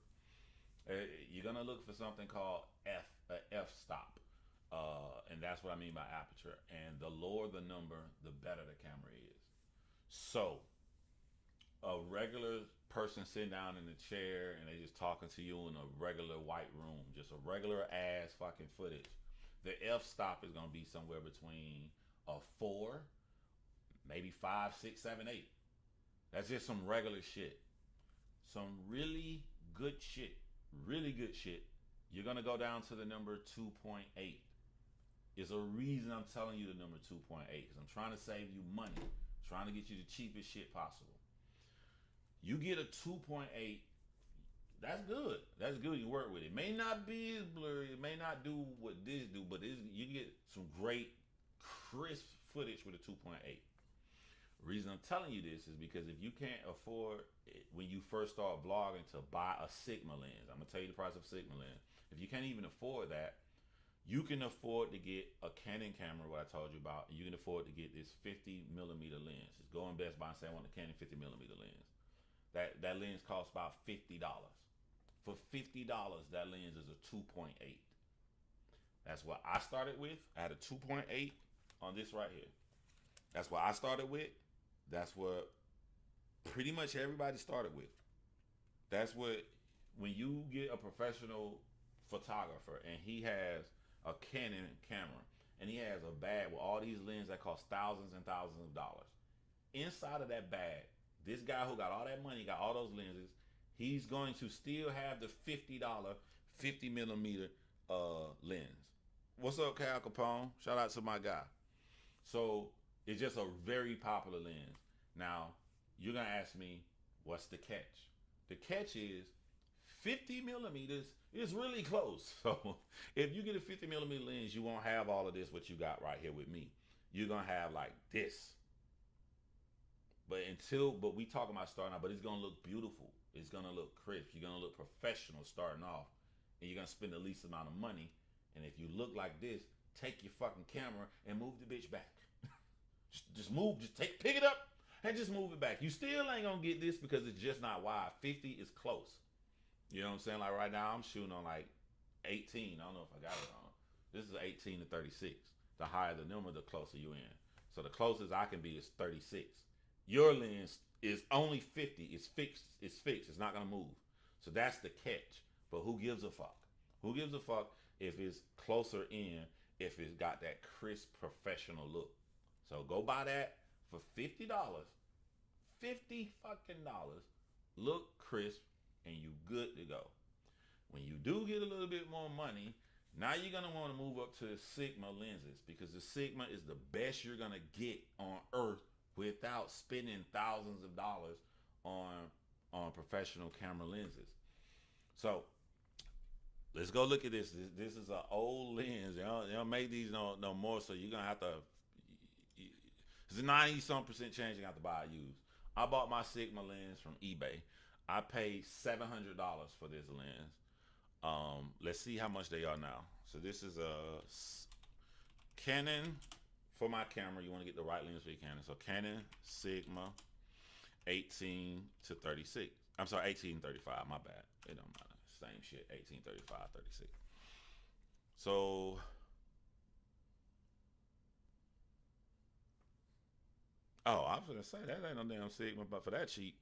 You're gonna look for something called f-stop, and that's what I mean by aperture. And the lower the number, the better the camera is. So a regular person sitting down in the chair and they just talking to you in a regular white room, just a regular ass fucking footage, the f-stop is gonna be somewhere between a 4, maybe 5, 6, 7, 8. That's just some regular shit. Some really good shit. You're gonna go down to the number 2.8. There's a reason I'm telling you the number 2.8, because I'm trying to save you money, trying to get you the cheapest shit possible. You get a 2.8, That's good. That's good. You work with it. May not be as blurry. It may not do what this do, but you get some great crisp footage with a 2.8. Reason I'm telling you this is because if you can't afford it, when you first start vlogging to buy a Sigma lens, I'm gonna tell you the price of Sigma lens. If you can't even afford that, you can afford to get a Canon camera, what I told you about, and you can afford to get this 50 millimeter lens. Just go in Best Buy and say I want a Canon 50 millimeter lens. That lens costs about $50. For $50, that lens is a 2.8. That's what I started with. I had a 2.8 on this right here. That's what I started with. That's what pretty much everybody started with. That's what, when you get a professional photographer and he has a Canon camera and he has a bag with all these lenses that cost thousands and thousands of dollars. Inside of that bag, this guy who got all that money, got all those lenses, he's going to still have the $50 50 millimeter lens. What's up, Cal Capone? Shout out to my guy. So it's just a very popular lens. Now, you're going to ask me, what's the catch? The catch is 50 millimeters is really close. So if you get a 50 millimeter lens, you won't have all of this, what you got right here with me. You're going to have like this. But we talking about starting out, but it's going to look beautiful. It's going to look crisp. You're going to look professional starting off. And you're going to spend the least amount of money. And if you look like this, take your fucking camera and move the bitch back. just move, pick it up and just move it back. You still ain't going to get this because it's just not wide. 50 is close. You know what I'm saying? Like right now, I'm shooting on like 18. I don't know if I got it on. This is 18 to 36. The higher the number, the closer you in. So the closest I can be is 36. Your lens is only 50. It's fixed. It's fixed. It's not going to move. So that's the catch. But who gives a fuck? Who gives a fuck if it's closer in, if it's got that crisp professional look? So go buy that for $50. $50 fucking dollars. Look crisp and you good to go. When you do get a little bit more money, now you're going to want to move up to the Sigma lenses, because the Sigma is the best you're going to get on earth without spending thousands of dollars on professional camera lenses. So let's go look at this. This is an old lens. They don't make these no more, so you're going to have to, it's a 90-some% chance you're going to have to buy a used. I bought my Sigma lens from eBay. I paid $700 for this lens. Let's see how much they are now. So this is a Canon. For my camera, you want to get the right lens for your Canon. So Canon Sigma 18 to 36. I'm sorry, 1835. My bad. It don't matter. Same shit. 1835, 36. So I was gonna say that ain't no damn Sigma, but for that cheap.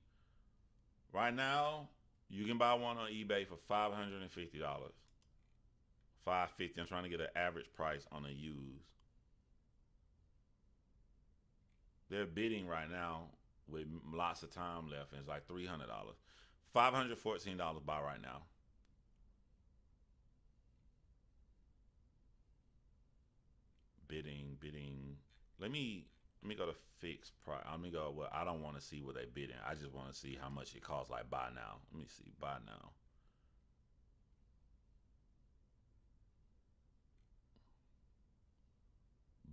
Right now, you can buy one on eBay for $550. $550. I'm trying to get an average price on a used. They're bidding right now with lots of time left, and it's like $300. $514 buy right now. Bidding. Let me go to fixed price. Let me go. Well, I don't want to see what they bidding. I just want to see how much it costs. Like buy now. Let me see. Buy now.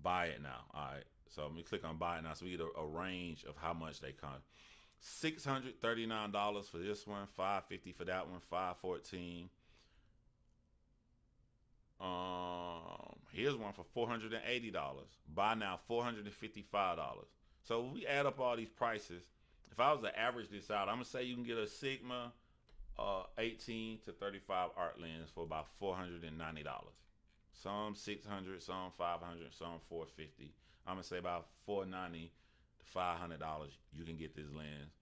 Buy it now. All right. So let me click on buy it now, so we get a range of how much they come. $639 for this one, $550 for that one, $514. Here's one for $480. Buy now, $455. So we add up all these prices. If I was to average this out, I'm gonna say you can get a Sigma 18 to 35 art lens for about $490. Some $600, some $500, some $450. I'm gonna say about $490 to $500. You can get this lens,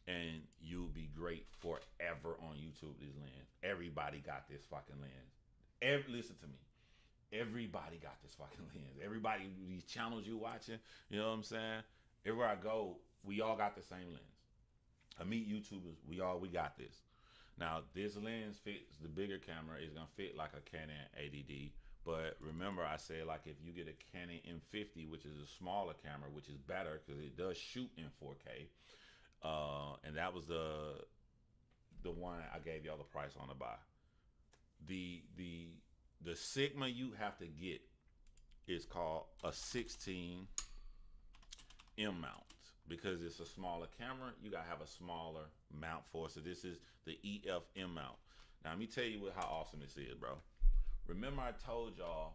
and you'll be great forever on YouTube. This lens, everybody got this fucking lens. Listen to me. Everybody got this fucking lens. Everybody, these channels you watching, you know what I'm saying? Everywhere I go, we all got the same lens. I meet YouTubers, we got this. Now, this lens fits, the bigger camera is gonna fit like a Canon 80D. But remember, I said, like, if you get a Canon M50, which is a smaller camera, which is better because it does shoot in 4K, and that was the one I gave y'all the price on to buy. The Sigma you have to get is called a 16 M mount because it's a smaller camera. You gotta have a smaller mount for it. So this is the EF M mount. Now let me tell you how awesome this is, bro. Remember I told y'all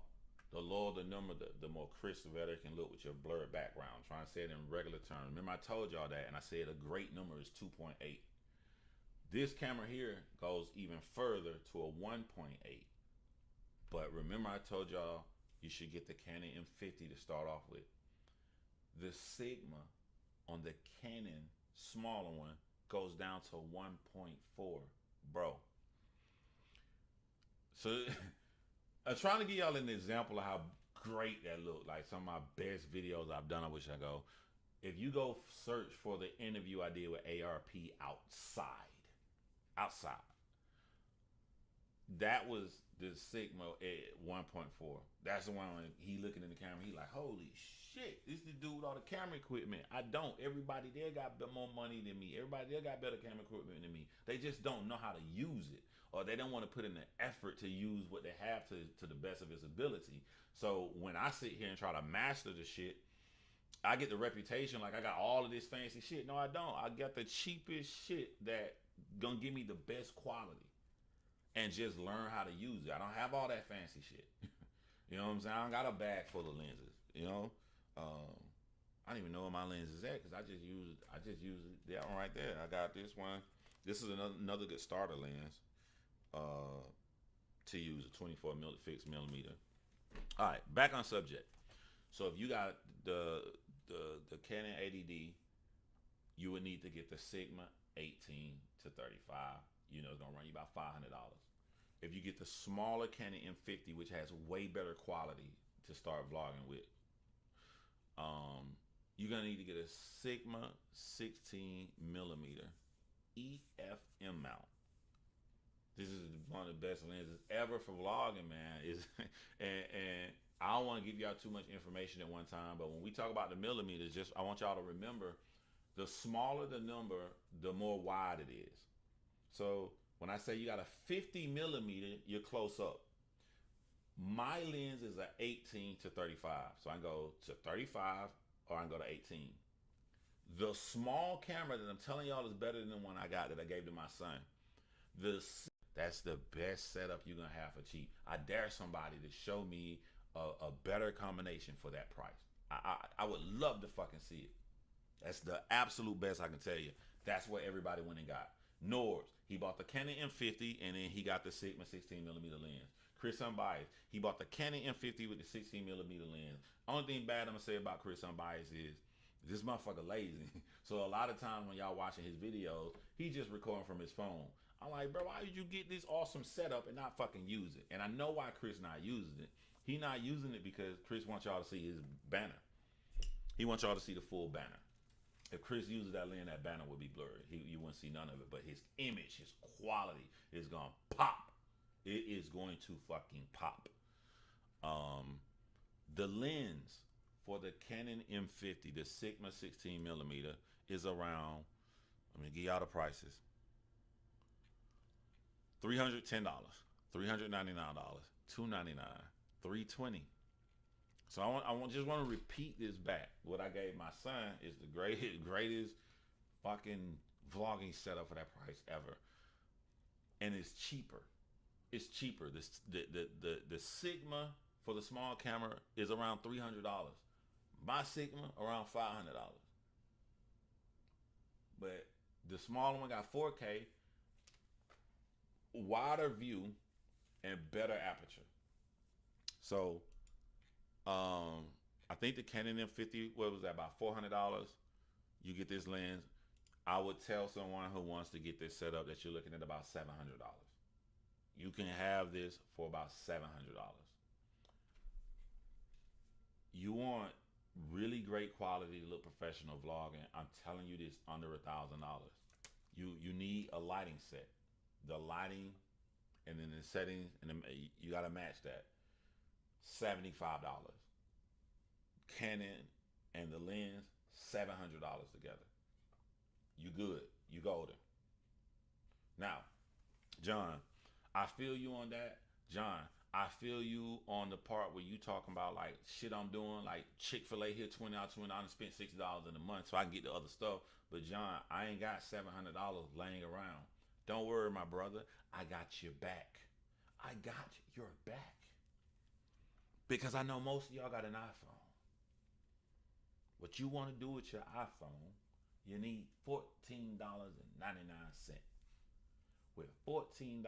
the lower the number, the more crisp better it can look with your blurred background. I'm trying to say it in regular terms. Remember I told y'all that, and I said a great number is 2.8. This camera here goes even further to a 1.8. But remember I told y'all you should get the Canon M50 to start off with. The Sigma on the Canon smaller one goes down to 1.4, bro. So I'm trying to give y'all an example of how great that looked. Like some of my best videos I've done, I wish I go. If you go search for the interview I did with ARP outside, that was the Sigma at 1.4. That's the one when he looking in the camera, he like, holy shit, this is the dude with all the camera equipment. I don't. Everybody there got more money than me. Everybody there got better camera equipment than me. They just don't know how to use it, or they don't want to put in the effort to use what they have to the best of its ability. So when I sit here and try to master the shit, I get the reputation like I got all of this fancy shit. No, I don't. I got the cheapest shit that gonna give me the best quality. And just learn how to use it. I don't have all that fancy shit. You know what I'm saying? I don't got a bag full of lenses. You know, I don't even know where my lens is at because I just use that one right there. I got this one. This is another good starter lens to use, a 24 fixed millimeter. All right, back on subject. So if you got the Canon 80D, you would need to get the Sigma 18 to 35. You know, it's gonna run you about $500. If you get the smaller Canon M50, which has way better quality to start vlogging with, you're gonna need to get a Sigma 16 millimeter EF-M mount. This is one of the best lenses ever for vlogging, man. And I don't want to give y'all too much information at one time, but when we talk about the millimeters, I want y'all to remember, the smaller the number, the more wide it is. So when I say you got a 50 millimeter, you're close up. My lens is a 18 to 35. So I can go to 35 or I can go to 18. The small camera that I'm telling y'all is better than the one I got that I gave to my son. That's the best setup you're going to have for cheap. I dare somebody to show me a better combination for that price. I would love to fucking see it. That's the absolute best I can tell you. That's what everybody went and got. Norbs, he bought the Canon M50 and then he got the Sigma 16 millimeter lens. Chris Unbiased, he bought the Canon M50 with the 16 millimeter lens. Only thing bad I'm gonna say about Chris Unbiased is this motherfucker lazy. So a lot of times when y'all watching his videos, he just recording from his phone. I'm like, bro, why did you get this awesome setup and not fucking use it? And I know why Chris not using it. He not using it because Chris wants y'all to see his banner. He wants y'all to see the full banner. If Chris uses that lens, that banner would be blurry. You wouldn't see none of it. But his image, his quality is gonna pop. It is going to fucking pop. The lens for the Canon M50, the Sigma 16 millimeter, is around, I'm gonna give y'all the prices. $310, $399, $299, $320. So I just want to repeat this back. What I gave my son is the greatest fucking vlogging setup for that price ever, and it's cheaper. It's cheaper. The Sigma for the small camera is around $300. My Sigma around $500. But the smaller one got 4K, wider view, and better aperture. So I think the Canon M50, what was that, about $400? You get this lens. I would tell someone who wants to get this set up that you're looking at about $700. You can have this for about $700. You want really great quality to look professional vlogging, I'm telling you this, under $1,000. You need a lighting set. The lighting and then the settings, and you got to match that. $75. Canon and the lens, $700 together. You good. You golden. Now, John, I feel you on that. John, I feel you on the part where you talking about like shit I'm doing, like Chick-fil-A here, $20, $20, and spent $60 in a month so I can get the other stuff. But John, I ain't got $700 laying around. Don't worry, my brother. I got your back. I got your back. Because I know most of y'all got an iPhone. What you want to do with your iPhone, you need $14.99. With $14.99,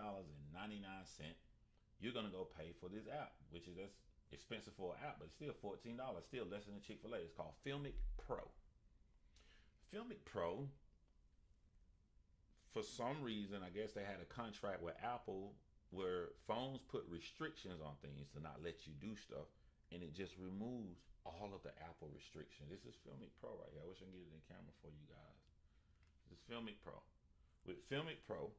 you're gonna go pay for this app, which is that's expensive for an app, but it's still $14, still less than a Chick-fil-A. It's called Filmic Pro. Filmic Pro, for some reason, I guess they had a contract with Apple where phones put restrictions on things to not let you do stuff, and it just removes all of the Apple restrictions. This is Filmic Pro right here. I wish I could get it in camera for you guys. This is Filmic Pro. With Filmic Pro,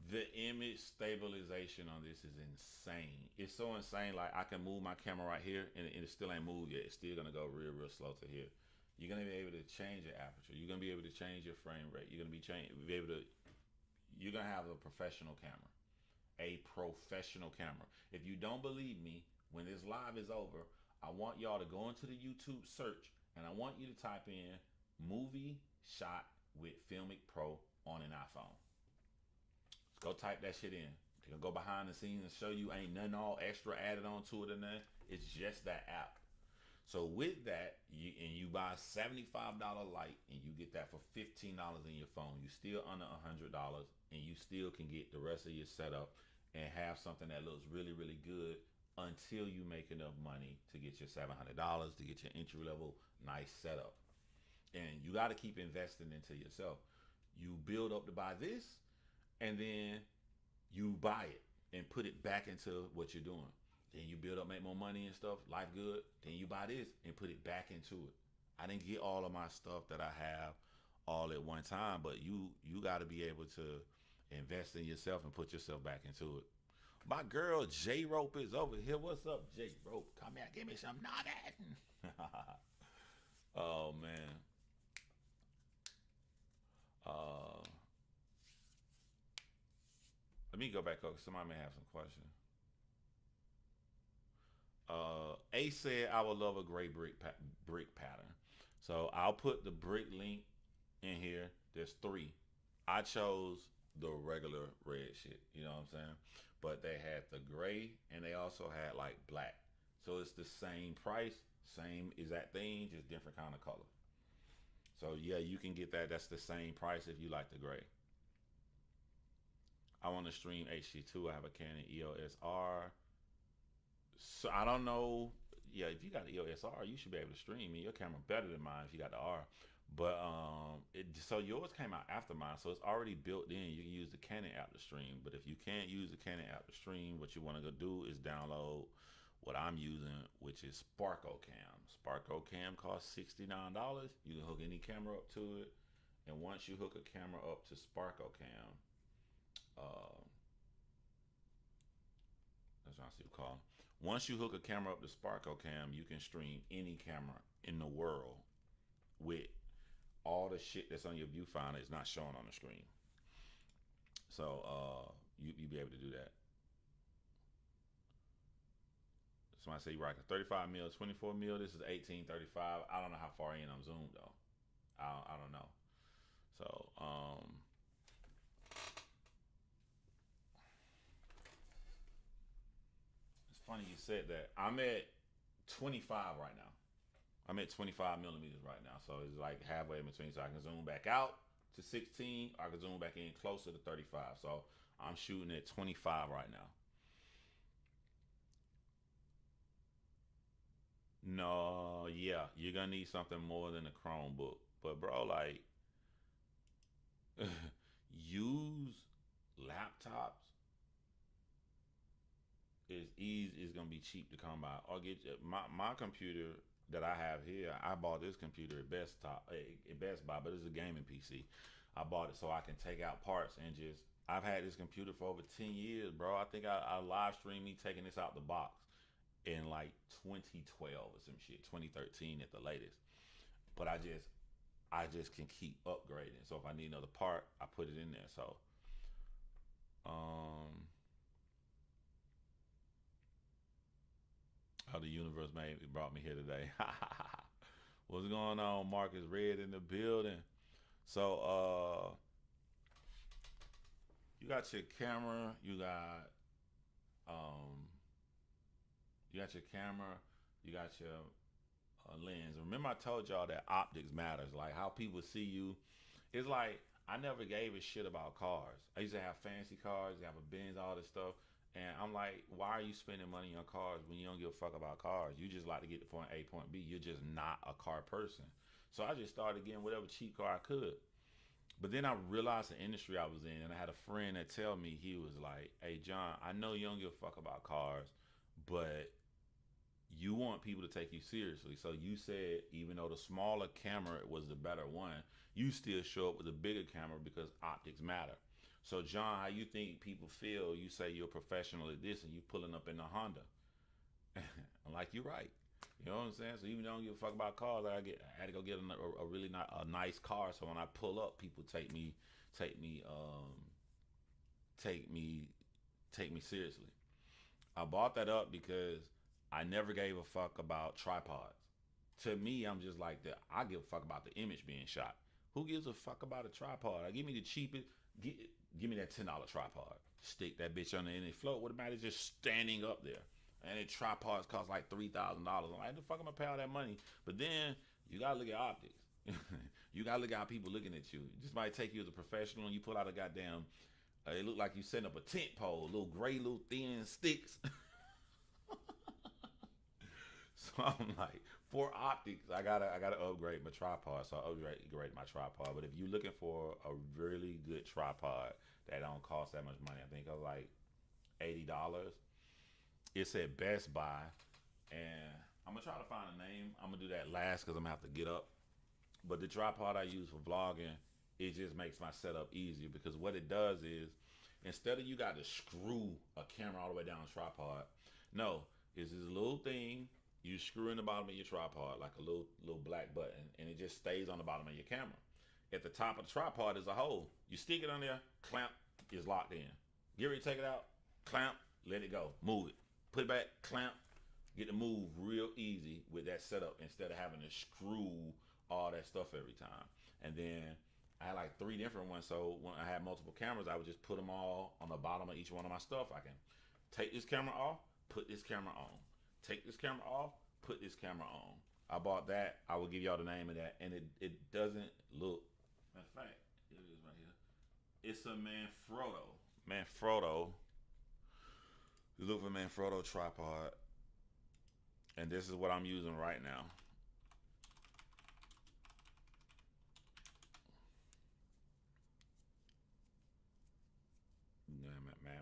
the image stabilization on this is insane. It's so insane. Like I can move my camera right here, and it still ain't moved yet. It's still gonna go real, real slow to here. You're gonna be able to change your aperture. You're gonna be able to change your frame rate. You're gonna be able to. You're gonna have a professional camera, a professional camera. If you don't believe me, when this live is over, I want y'all to go into the YouTube search, and I want you to type in "movie shot with Filmic Pro on an iPhone." Go type that shit in. They're gonna go behind the scenes and show you ain't nothing all extra added on to it or nothing. It's just that app. So with that, you buy a $75 light and you get that for $15 in your phone. You still under $100 and you still can get the rest of your setup and have something that looks really, really good until you make enough money to get your $700 to get your entry level nice setup. And you got to keep investing into yourself. You build up to buy this, and then you buy it and put it back into what you're doing. Then you build up, make more money and stuff, life good. Then you buy this and put it back into it. I didn't get all of my stuff that I have all at one time, but you got to be able to invest in yourself and put yourself back into it. My girl J Rope is over here. What's up, J Rope? Come here, give me some nugget. Oh man. Let me go back up. Somebody may have some questions. A said I would love a gray brick pattern. So I'll put the brick link in here. There's 3. I chose the regular red shit. You know what I'm saying? But they had the gray and they also had like black. So it's the same price, same exact thing, just different kind of color. So yeah, you can get that. That's the same price if you like the gray. I want to stream HD2. I have a Canon EOS R. So I don't know. Yeah, if you got the EOS R, you should be able to stream. Your camera better than mine if you got the R. But so yours came out after mine, so it's already built in. You can use the Canon app to stream. But if you can't use the Canon app to stream, what you want to go do is download what I'm using, which is Sparko Cam. Sparko Cam costs $69. You can hook any camera up to it, and once you hook a camera up to Sparko Cam, that's what I see you call. Once you hook a camera up to Sparko Cam, you can stream any camera in the world with all the shit that's on your viewfinder is not showing on the screen. So you be able to do that. Somebody say you rock a 35 mil, 24 mil. This is 1835. I don't know how far in I'm zoomed though. I don't know. So it's funny you said that. I'm at 25 right now. I'm at 25 millimeters right now. So it's like halfway in between. So I can zoom back out to 16. I can zoom back in closer to 35. So I'm shooting at 25 right now. No, yeah, you're gonna need something more than a Chromebook. But bro, like use laptops is easy. Is gonna be cheap to come by. Or get my computer that I have here. I bought this computer at Best Buy, but it's a gaming PC. I bought it so I can take out parts and just. I've had this computer for over 10 years, bro. I think I live streamed me taking this out the box in like 2012 or some shit, 2013 at the latest. But I just I just can keep upgrading. So if I need another part, I put it in there. So um how the universe made me brought me here today. What's going on, Marcus Red in the building? So you got your camera, um you got your camera, you got your lens. Remember I told y'all that optics matters, like how people see you. It's like I never gave a shit about cars. I used to have fancy cars, have a Benz, all this stuff. And I'm like, why are you spending money on cars when you don't give a fuck about cars? You just like to get to point A, point B. You're just not a car person. So I just started getting whatever cheap car I could. But then I realized the industry I was in, and I had a friend that tell me, he was like, "Hey John, I know you don't give a fuck about cars, but you want people to take you seriously. So you said even though the smaller camera was the better one, you still show up with a bigger camera because optics matter. So John, how you think people feel? You say you're a professional at this, and you pulling up in a Honda. I'm like, you're right. You know what I'm saying? So even though I don't give a fuck about cars, I had to go get a really a nice car. So when I pull up, people take me, take me, take me seriously. I bought that up because I never gave a fuck about tripods. To me, I'm just like that. I give a fuck about the image being shot. Who gives a fuck about a tripod? Give me the cheapest. Give, give me that $10 tripod. Stick that bitch on there and it float. What about it just standing up there? And the tripods cost like $3,000. I'm like, the fuck am I pay all that money? But then you gotta look at optics. You gotta look at how people looking at you. This might take you as a professional and you pull out a goddamn. It look like you setting up a tent pole, little gray, little thin sticks. So I'm like, for optics, I gotta upgrade my tripod. So I upgrade my tripod. But if you're looking for a really good tripod that don't cost that much money, I think of like $80. It's at Best Buy, and I'm gonna try to find a name. I'm gonna do that last because I'm gonna have to get up. But the tripod I use for vlogging, it just makes my setup easier because what it does is instead of you got to screw a camera all the way down the tripod, no, it's this little thing you screw in the bottom of your tripod like a little black button, and it just stays on the bottom of your camera. At the top of the tripod is a hole. You stick it on there, clamp, is locked in. Get ready to take it out, clamp, let it go, move it, put it back, clamp, get to move real easy with that setup instead of having to screw all that stuff every time. And then I had like 3 different ones, so when I had multiple cameras, I would just put them all on the bottom of each one of my stuff. I can take this camera off, put this camera on. Take this camera off, put this camera on. I bought that. I will give y'all the name of that. And it doesn't look, matter of fact, it is right here. It's a Manfrotto. Manfrotto. You look for Manfrotto tripod. And this is what I'm using right now.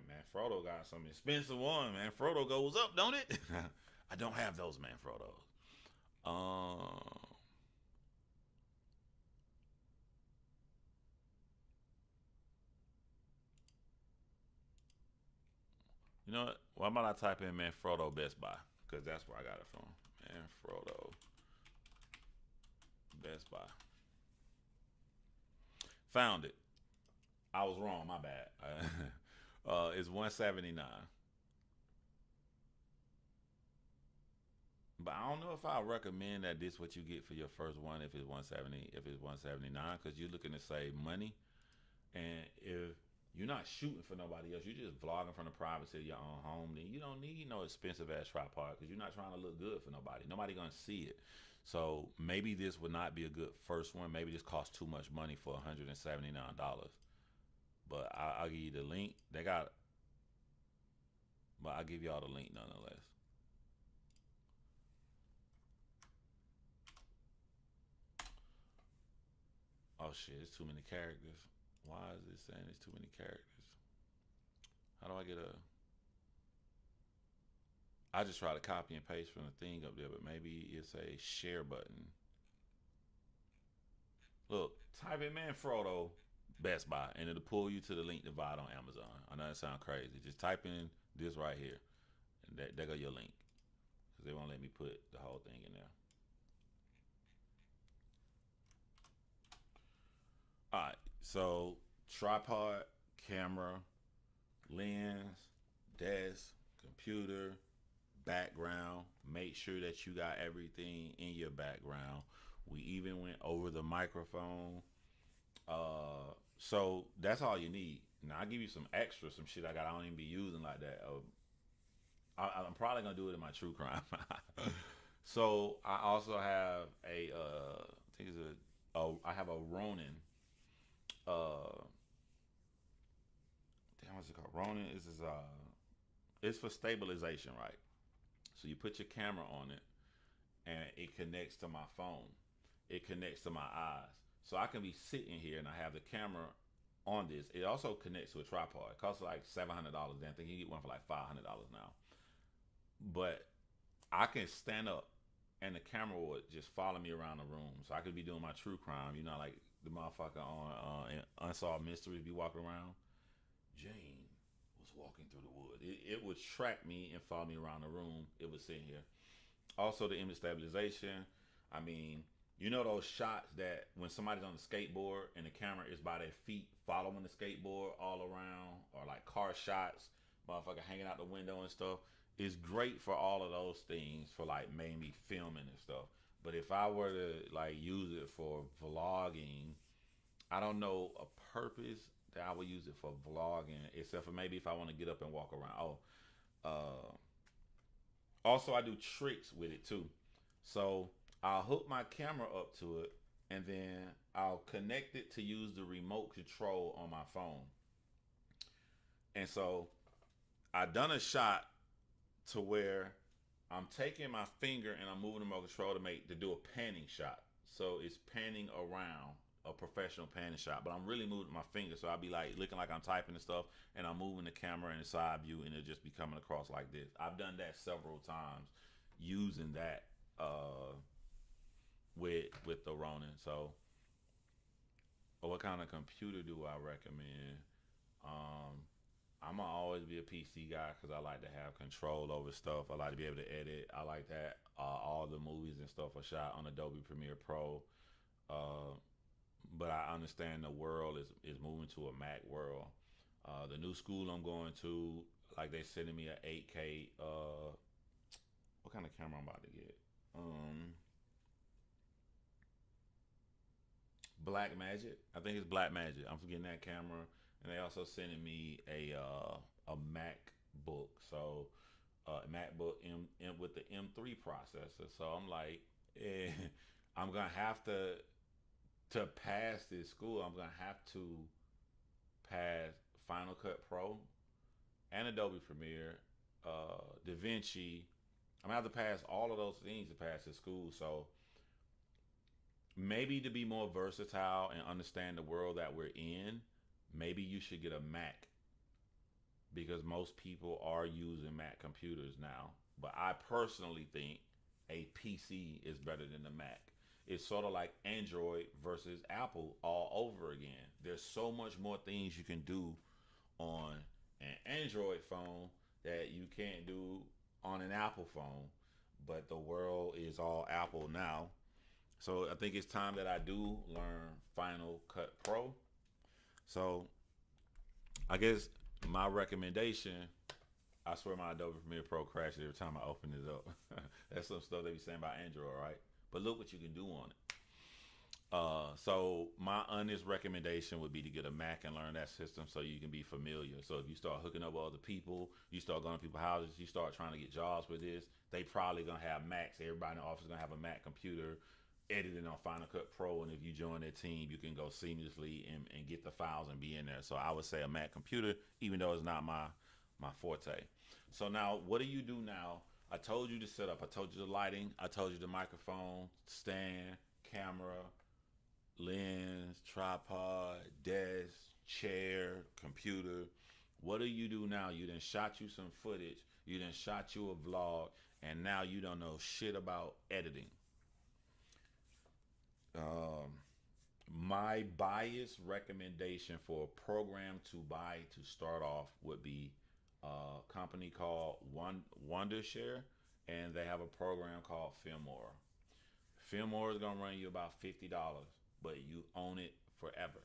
Manfrotto got some expensive one. Manfrotto goes up, don't it? I don't have those Manfrottos. You know what? Why about I type in Manfrotto Best Buy? Because that's where I got it from. Manfrotto Best Buy. Found it. I was wrong. My bad. It's 179. But I don't know if I recommend that this what you get for your first one if it's 170, if it's 179, because you're looking to save money. And if you're not shooting for nobody else, you're just vlogging from the privacy of your own home, then you don't need no expensive ass tripod because you're not trying to look good for nobody. Nobody gonna see it. So maybe this would not be a good first one. Maybe this costs too much money for $179. But I'll give you the link. They got, but I'll give y'all the link nonetheless. Oh shit, it's too many characters. Why is it saying it's too many characters? How do I get a? I just try to copy and paste from the thing up there, but maybe it's a share button. Look, type in Manfrotto Best Buy, and it'll pull you to the link to buy it on Amazon. I know that sounds crazy. Just type in this right here, and there go your link. Because they won't let me put the whole thing in there. So tripod, camera, lens, desk, computer, background. Make sure that you got everything in your background. We even went over the microphone. So that's all you need. Now I give you some extra, some shit I don't even be using like that. I'm probably gonna do it in my true crime. So I also have I think it's I have a Ronin. Uh, damn, what's it called? Ronin is it's for stabilization, right? So you put your camera on it, and it connects to my phone. It connects to my eyes. So I can be sitting here and I have the camera on this. It also connects to a tripod. It costs like $700. Then I think you can get one for like $500 now. But I can stand up and the camera would just follow me around the room. So I could be doing my true crime. You know, like the motherfucker on Unsolved Mysteries be walking around. Jane was walking through the wood. It would track me and follow me around the room. It would sit here. Also, the image stabilization. I mean, you know those shots that when somebody's on the skateboard and the camera is by their feet following the skateboard all around, or like car shots, motherfucker hanging out the window and stuff. It's great for all of those things for like maybe filming and stuff. But if I were to like use it for vlogging, I don't know a purpose that I would use it for vlogging, except for maybe if I want to get up and walk around. Also I do tricks with it too. So I'll hook my camera up to it, and then I'll connect it to use the remote control on my phone. And so I done a shot to where I'm taking my finger and I'm moving the remote control to do a panning shot. So it's panning around a professional panning shot, but I'm really moving my finger, so I'll be like looking like I'm typing and stuff, and I'm moving the camera in the side view, and it'll just be coming across like this. I've done that several times using that with the Ronin. So, what kind of computer do I recommend? Um, I'm gonna always be a PC guy because I like to have control over stuff. I like to be able to edit. I like that all the movies and stuff are shot on Adobe Premiere Pro. Uh, but I understand the world is moving to a Mac world. The new school I'm going to, like they sending me a 8K. What kind of camera I'm about to get? Black Magic. I think it's Black Magic. I'm getting that camera, and they also sending me a MacBook. So MacBook M with the M3 processor. So I'm like, I'm gonna have to pass this school. I'm gonna have to pass Final Cut Pro and Adobe Premiere, DaVinci. I'm gonna have to pass all of those things to pass this school. So maybe to be more versatile and understand the world that we're in, maybe you should get a Mac because most people are using Mac computers now. But I personally think a PC is better than a Mac. It's sort of like Android versus Apple all over again. There's so much more things you can do on an Android phone that you can't do on an Apple phone. But the world is all Apple now. So I think it's time that I do learn Final Cut Pro. So I guess my recommendation, I swear my Adobe Premiere Pro crashes every time I open it up. That's some stuff they be saying about Android, right? But look what you can do on it. So my honest recommendation would be to get a Mac and learn that system so you can be familiar. So if you start hooking up with other people, you start going to people's houses, you start trying to get jobs with this, they probably gonna have Macs. Everybody in the office is gonna have a Mac computer editing on Final Cut Pro, and if you join their team, you can go seamlessly and get the files and be in there. So I would say a Mac computer, even though it's not my forte. So now, what do you do now? I told you to set up. I told you the lighting. I told you the microphone, stand, camera, lens, tripod, desk, chair, computer. What do you do now? You done shot you some footage. You done shot you a vlog, and now you don't know shit about editing. Um, my biased recommendation for a program to buy to start off would be a company called Wondershare, and they have a program called Filmora. Filmora is gonna run you about $50, but you own it forever.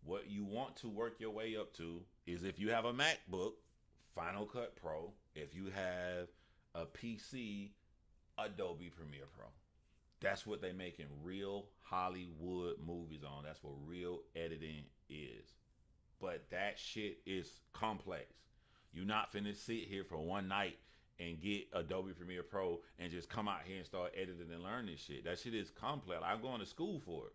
What you want to work your way up to is if you have a MacBook, Final Cut Pro. If you have a PC, Adobe Premiere Pro. That's what they making real Hollywood movies on. That's what real editing is. But that shit is complex. You're not finna sit here for one night and get Adobe Premiere Pro and just come out here and start editing and learn this shit. That shit is complex. I'm going to school for it.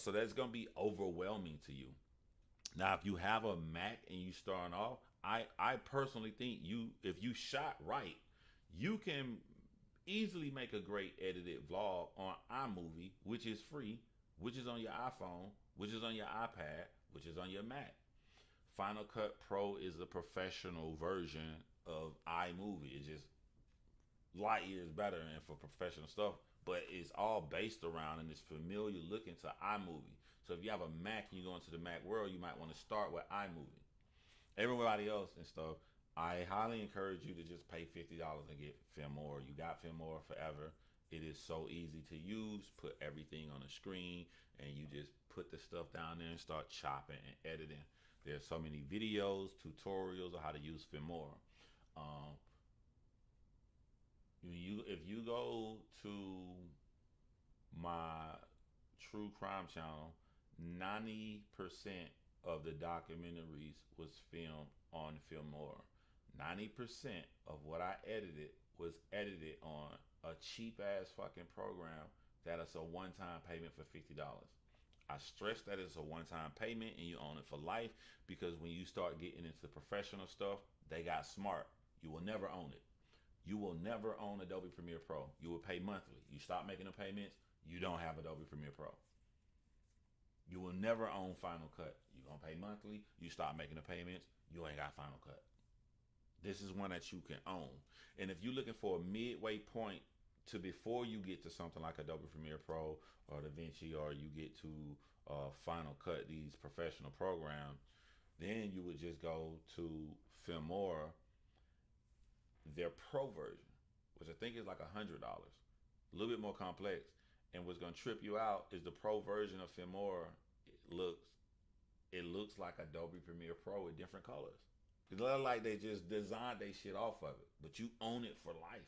So that's gonna be overwhelming to you. Now, if you have a Mac and you starting off, I personally think if you shot right, you can easily make a great edited vlog on iMovie, which is free, which is on your iPhone, which is on your iPad, which is on your Mac. Final Cut Pro is a professional version of iMovie. It's just light years better and for professional stuff, but it's all based around and it's familiar looking to iMovie. So if you have a Mac and you go into the Mac world, you might want to start with iMovie. Everybody else and stuff, I highly encourage you to just pay $50 and get Filmora. You got Filmora forever. It is so easy to use. Put everything on the screen and you just put the stuff down there and start chopping and editing. There's so many videos, tutorials on how to use Filmora. If you go to my true crime channel, 90% of the documentaries was filmed on Filmora. 90% of what I edited was edited on a cheap ass fucking program that is a one-time payment for $50. I stress that it's a one-time payment and you own it for life, because when you start getting into professional stuff, they got smart. You will never own it. You will never own Adobe Premiere Pro. You will pay monthly. You stop making the payments, you don't have Adobe Premiere Pro. You will never own Final Cut. You're going to pay monthly, you stop making the payments, you ain't got Final Cut. This is one that you can own. And if you're looking for a midway point to before you get to something like Adobe Premiere Pro or DaVinci, or you get to Final Cut, these professional programs, then you would just go to Filmora, their pro version, which I think is like $100, a little bit more complex. And what's gonna trip you out is the pro version of Filmora. It looks like Adobe Premiere Pro with different colors. It looks like they just designed they shit off of it, but you own it for life.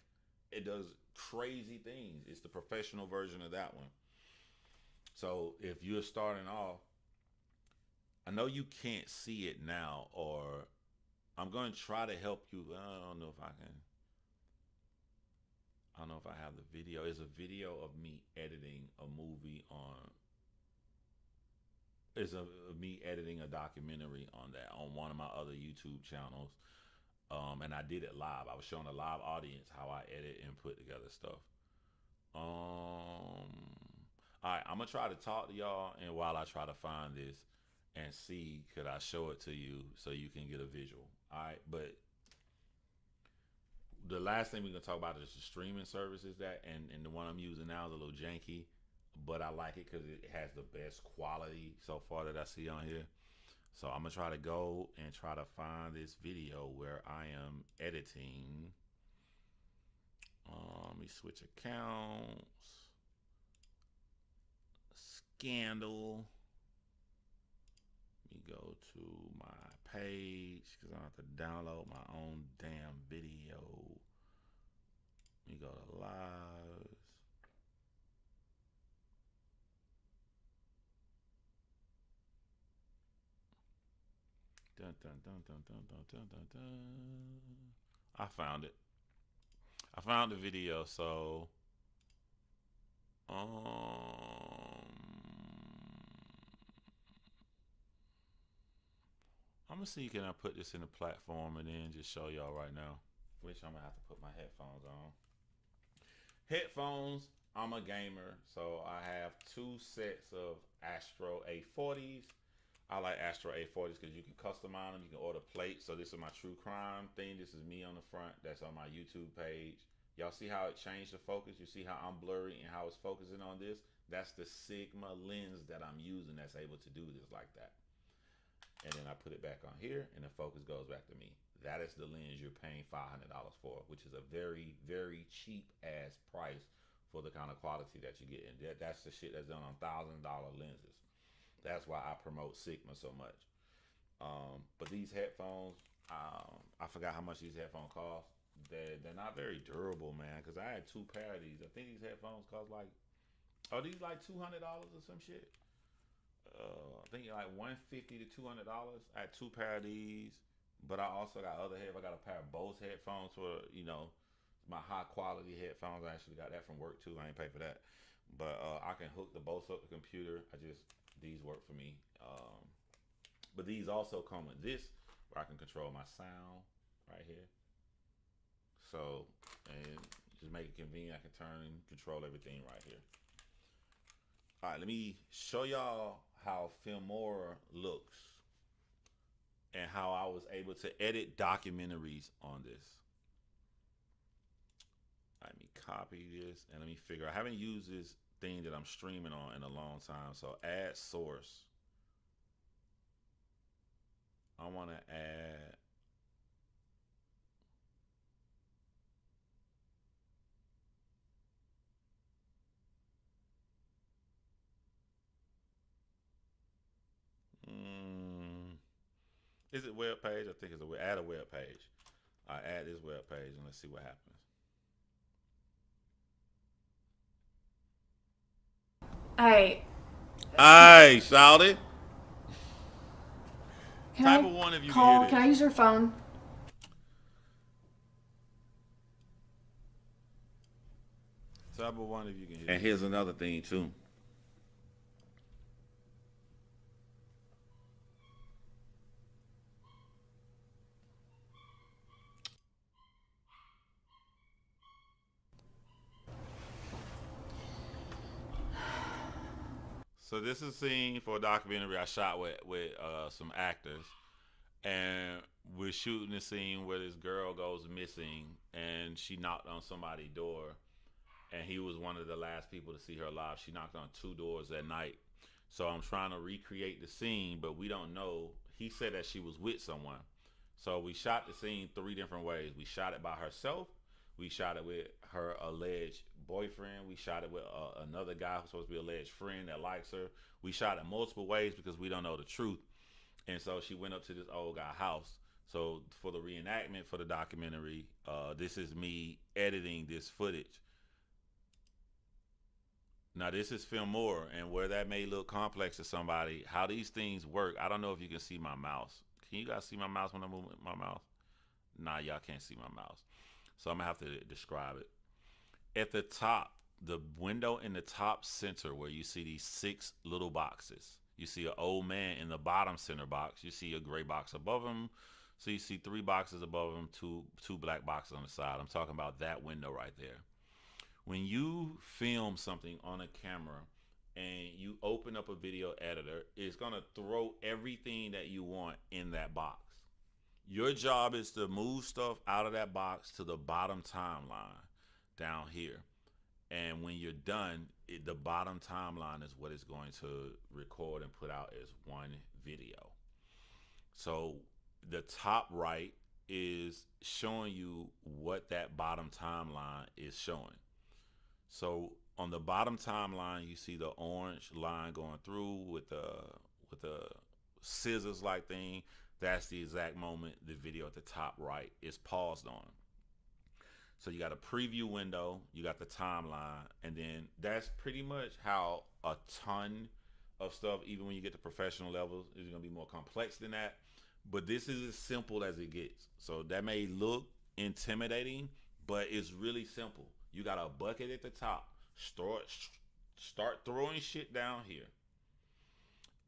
It does crazy things. It's the professional version of that one. So if you're starting off, I know you can't see it now, or I'm going to try to help you. I don't know if I can. I don't know if I have the video. It's a video of me editing a movie on. It's me editing a documentary on one of my other YouTube channels, and I did it live. I was showing a live audience how I edit and put together stuff. All right, I'm gonna try to talk to y'all, and while I try to find this and see, could I show it to you so you can get a visual. All right, but the last thing we're gonna talk about is the streaming services and the one I'm using now is a little janky, but I like it because it has the best quality so far that I see on here. So I'm gonna try to go and try to find this video where I am editing. Let me switch accounts. Scandal. Let me go to my page because I have to download my own damn video. Let me go to lives. Dun, dun, dun, dun, dun, dun, dun, dun, dun. I found it. I found the video, so I'm gonna see, can I put this in a platform and then just show y'all right now. Which I'm gonna have to put my headphones on. Headphones, I'm a gamer, so I have 2 sets of Astro A40s. I like Astro A40s because you can customize them. You can order plates. So this is my true crime thing. This is me on the front. That's on my YouTube page. Y'all see how it changed the focus? You see how I'm blurry and how it's focusing on this? That's the Sigma lens that I'm using that's able to do this like that. And then I put it back on here and the focus goes back to me. That is the lens you're paying $500 for, which is a very, very cheap ass price for the kind of quality that you get. And that's the shit that's done on $1,000 lenses. That's why I promote Sigma so much. But these headphones, I forgot how much these headphones cost. They're not very durable, man. Because I had two pair of these. I think these headphones cost like, are these like $200 or some shit? I think like 150 to $200. I had two pair of these, but I also got other head. I got a pair of Bose headphones for my high quality headphones. I actually got that from work too. I ain't pay for that, but I can hook the Bose up to the computer. These work for me. But these also come with this, where I can control my sound right here. So and just make it convenient. I can turn and control everything right here. All right, let me show y'all how Filmora looks and how I was able to edit documentaries on this. Let me copy this and let me figure. I haven't used this thing that I'm streaming on in a long time. So add source. I want to add. Is it web page? I think it's add a web page. I add this web page and let's see what happens. Hey, Hey, shout it. can Type I of one if you call? can Can hear I this. use your phone? Type of one if you can hear. And here's another thing too. So this is a scene for a documentary I shot with some actors, and we're shooting the scene where this girl goes missing, and she knocked on somebody's door, and he was one of the last people to see her alive. She knocked on two doors that night. So I'm trying to recreate the scene, but we don't know. He said that she was with someone. So we shot the scene three different ways. We shot it by herself. We shot it with her alleged boyfriend. We shot it with another guy who's supposed to be alleged friend that likes her. We shot it multiple ways because we don't know the truth. And so she went up to this old guy house. So for the reenactment for the documentary, this is me editing this footage. Now this is Filmora, and where that may look complex to somebody, how these things work. I don't know if you can see my mouse. Can you guys see my mouse when I move my mouse? Nah, y'all can't see my mouse. So I'm gonna have to describe it. At the top, the window in the top center where you see these six little boxes. You see an old man in the bottom center box. You see a gray box above him. So you see three boxes above him, two black boxes on the side. I'm talking about that window right there. When you film something on a camera and you open up a video editor, it's gonna throw everything that you want in that box. Your job is to move stuff out of that box to the bottom timeline down here. And when you're done, the bottom timeline is what it's going to record and put out as one video. So the top right is showing you what that bottom timeline is showing. So on the bottom timeline, you see the orange line going through with the scissors like thing. That's the exact moment the video at the top right is paused on. So you got a preview window, you got the timeline, and then that's pretty much how a ton of stuff, even when you get to professional levels, is going to be more complex than that. But this is as simple as it gets. So that may look intimidating, but it's really simple. You got a bucket at the top. Start throwing shit down here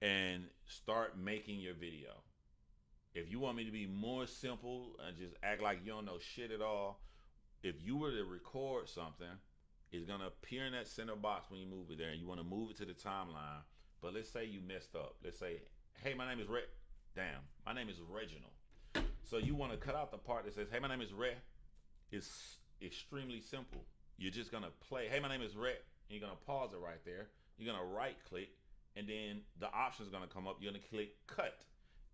and start making your video. If you want me to be more simple and just act like you don't know shit at all, if you were to record something, it's gonna appear in that center box when you move it there, and you want to move it to the timeline. But let's say you messed up. Let's say, hey, my name is Red. Damn, my name is Reginald. So you want to cut out the part that says, hey, my name is Red. It's extremely simple. You're just gonna play, hey, my name is Red, and you're gonna pause it right there. You're gonna right click, and then the option is gonna come up. You're gonna click cut,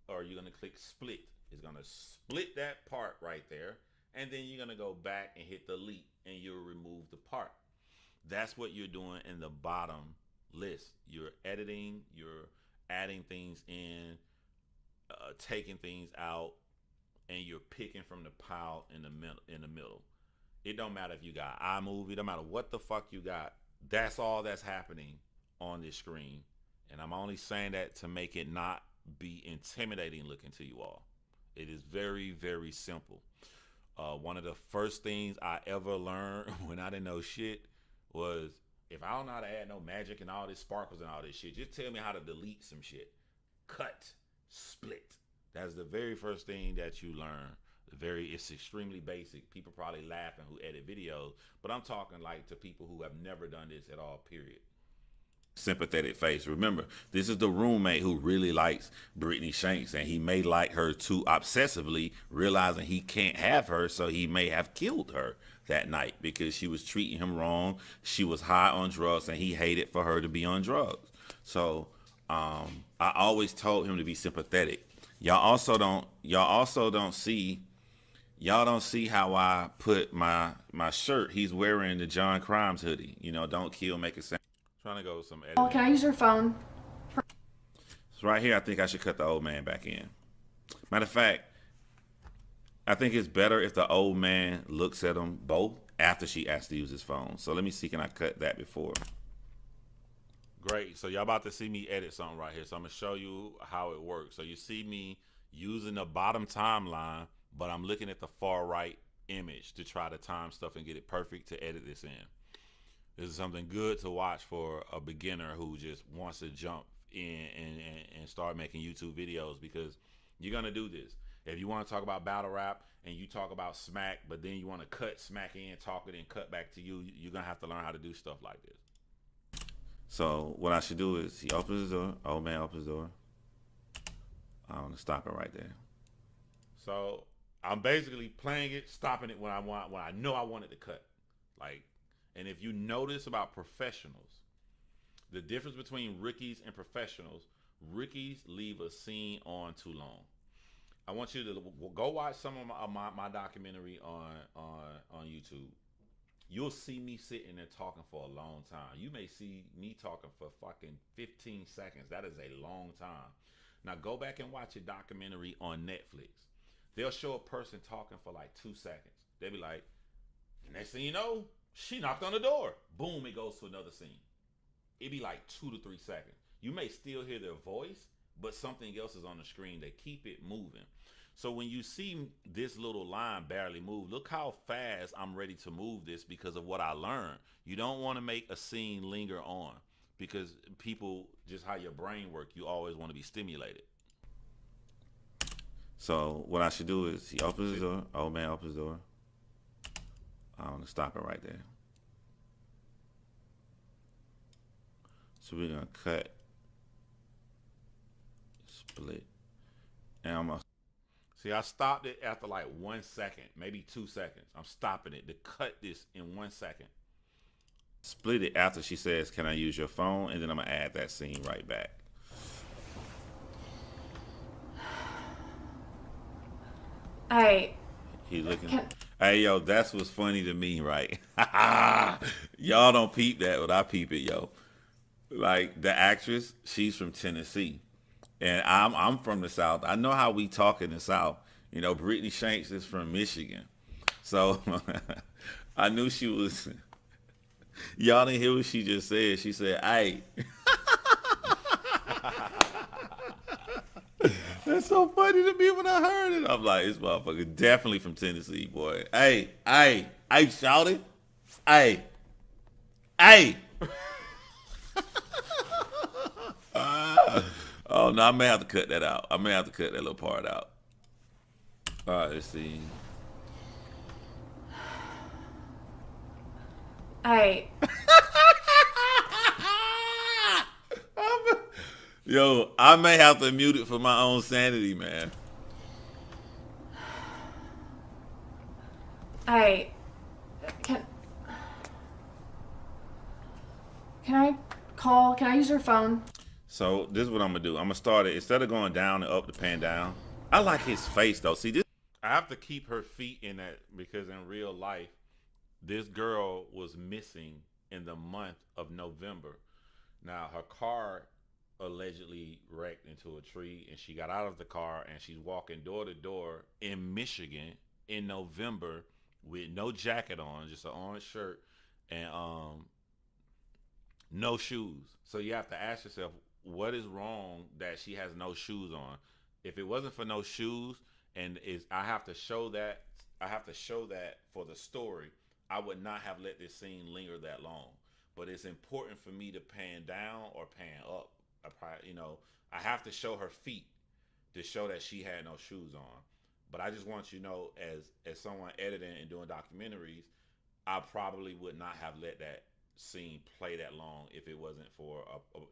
or you're gonna click split. It's gonna split that part right there, and then you're gonna go back and hit delete, and you'll remove the part. That's what you're doing in the bottom list. You're editing, you're adding things in, taking things out, and you're picking from the pile in the middle. It don't matter if you got iMovie, don't matter what the fuck you got. That's all that's happening on this screen. And I'm only saying that to make it not be intimidating looking to you all. It is very, very simple. One of the first things I ever learned when I didn't know shit was, if I don't know how to add no magic and all this sparkles and all this shit, just tell me how to delete some shit. Cut, split. That's the very first thing that you learn. It's extremely basic. People probably laughing who edit videos, but I'm talking like to people who have never done this at all, period. Sympathetic face. Remember, this is the roommate who really likes Brittany Shanks, and he may like her too obsessively, realizing he can't have her, so he may have killed her that night because she was treating him wrong. She was high on drugs, and he hated for her to be on drugs. So I always told him to be sympathetic. Y'all also don't see how I put my shirt. He's wearing the John Crimes hoodie. You know, don't kill, make it sound. Trying to go with some editing. Oh, can I use your phone? So right here, I think I should cut the old man back in. Matter of fact, I think it's better if the old man looks at them both after she asks to use his phone. So let me see, can I cut that before? Great. So y'all about to see me edit something right here. So I'm going to show you how it works. So you see me using the bottom timeline, but I'm looking at the far right image to try to time stuff and get it perfect to edit this in. This is something good to watch for a beginner who just wants to jump in and start making YouTube videos, because you're going to do this. If you want to talk about battle rap and you talk about smack, but then you want to cut smack in, talk it, and cut back to you, you're going to have to learn how to do stuff like this. So what I should do is, he opens the door, old man opens the door. I want to stop it right there. So I'm basically playing it, stopping it when I know I want it to cut. Like, and if you notice about professionals, the difference between rookies and professionals, rookies leave a scene on too long. I want you to go watch some of my documentary on YouTube. You'll see me sitting there talking for a long time. You may see me talking for fucking 15 seconds. That is a long time. Now go back and watch a documentary on Netflix. They'll show a person talking for like 2 seconds. They'll be like, next thing you know, she knocked on the door. Boom, it goes to another scene. It'd be like 2 to 3 seconds. You may still hear their voice, but something else is on the screen. They keep it moving. So when you see this little line barely move, look how fast I'm ready to move this because of what I learned. You don't want to make a scene linger on, because people, just how your brain works, you always want to be stimulated. So what I should do is, he opens the door, old man opens the door. I want to stop it right there. So we're going to cut, split, and I'm going to, see, I stopped it after like 1 second, maybe 2 seconds. I'm stopping it to cut this in 1 second. Split it after she says, can I use your phone? And then I'm going to add that scene right back. He looking. Hey, yo, that's what's funny to me, right? Y'all don't peep that, but I peep it, yo. Like, the actress, she's from Tennessee. And I'm from the South. I know how we talk in the South. You know, Brittany Shanks is from Michigan. So I knew she was. Y'all didn't hear what she just said. She said, hey. That's so funny to me when I heard it. I'm like, this motherfucker definitely from Tennessee, boy. Hey, shouted. Hey. Oh, no, I may have to cut that out. I may have to cut that little part out. All right, let's see. Yo, I may have to mute it for my own sanity, man. Can I use your phone? So this is what I'm gonna do. I'm gonna start it, instead of going down and up to pan down. I like his face though. See this? I have to keep her feet in that, because in real life, this girl was missing in the month of November. Now her car allegedly wrecked into a tree, and she got out of the car and she's walking door to door in Michigan in November with no jacket on, just an orange shirt and no shoes. So you have to ask yourself, what is wrong that she has no shoes on? If it wasn't for no shoes, and is I have to show that, for the story, I would not have let this scene linger that long. But it's important for me to pan down or pan up. I have to show her feet to show that she had no shoes on. But I just want you to know, as someone editing and doing documentaries, I probably would not have let that scene play that long if it wasn't for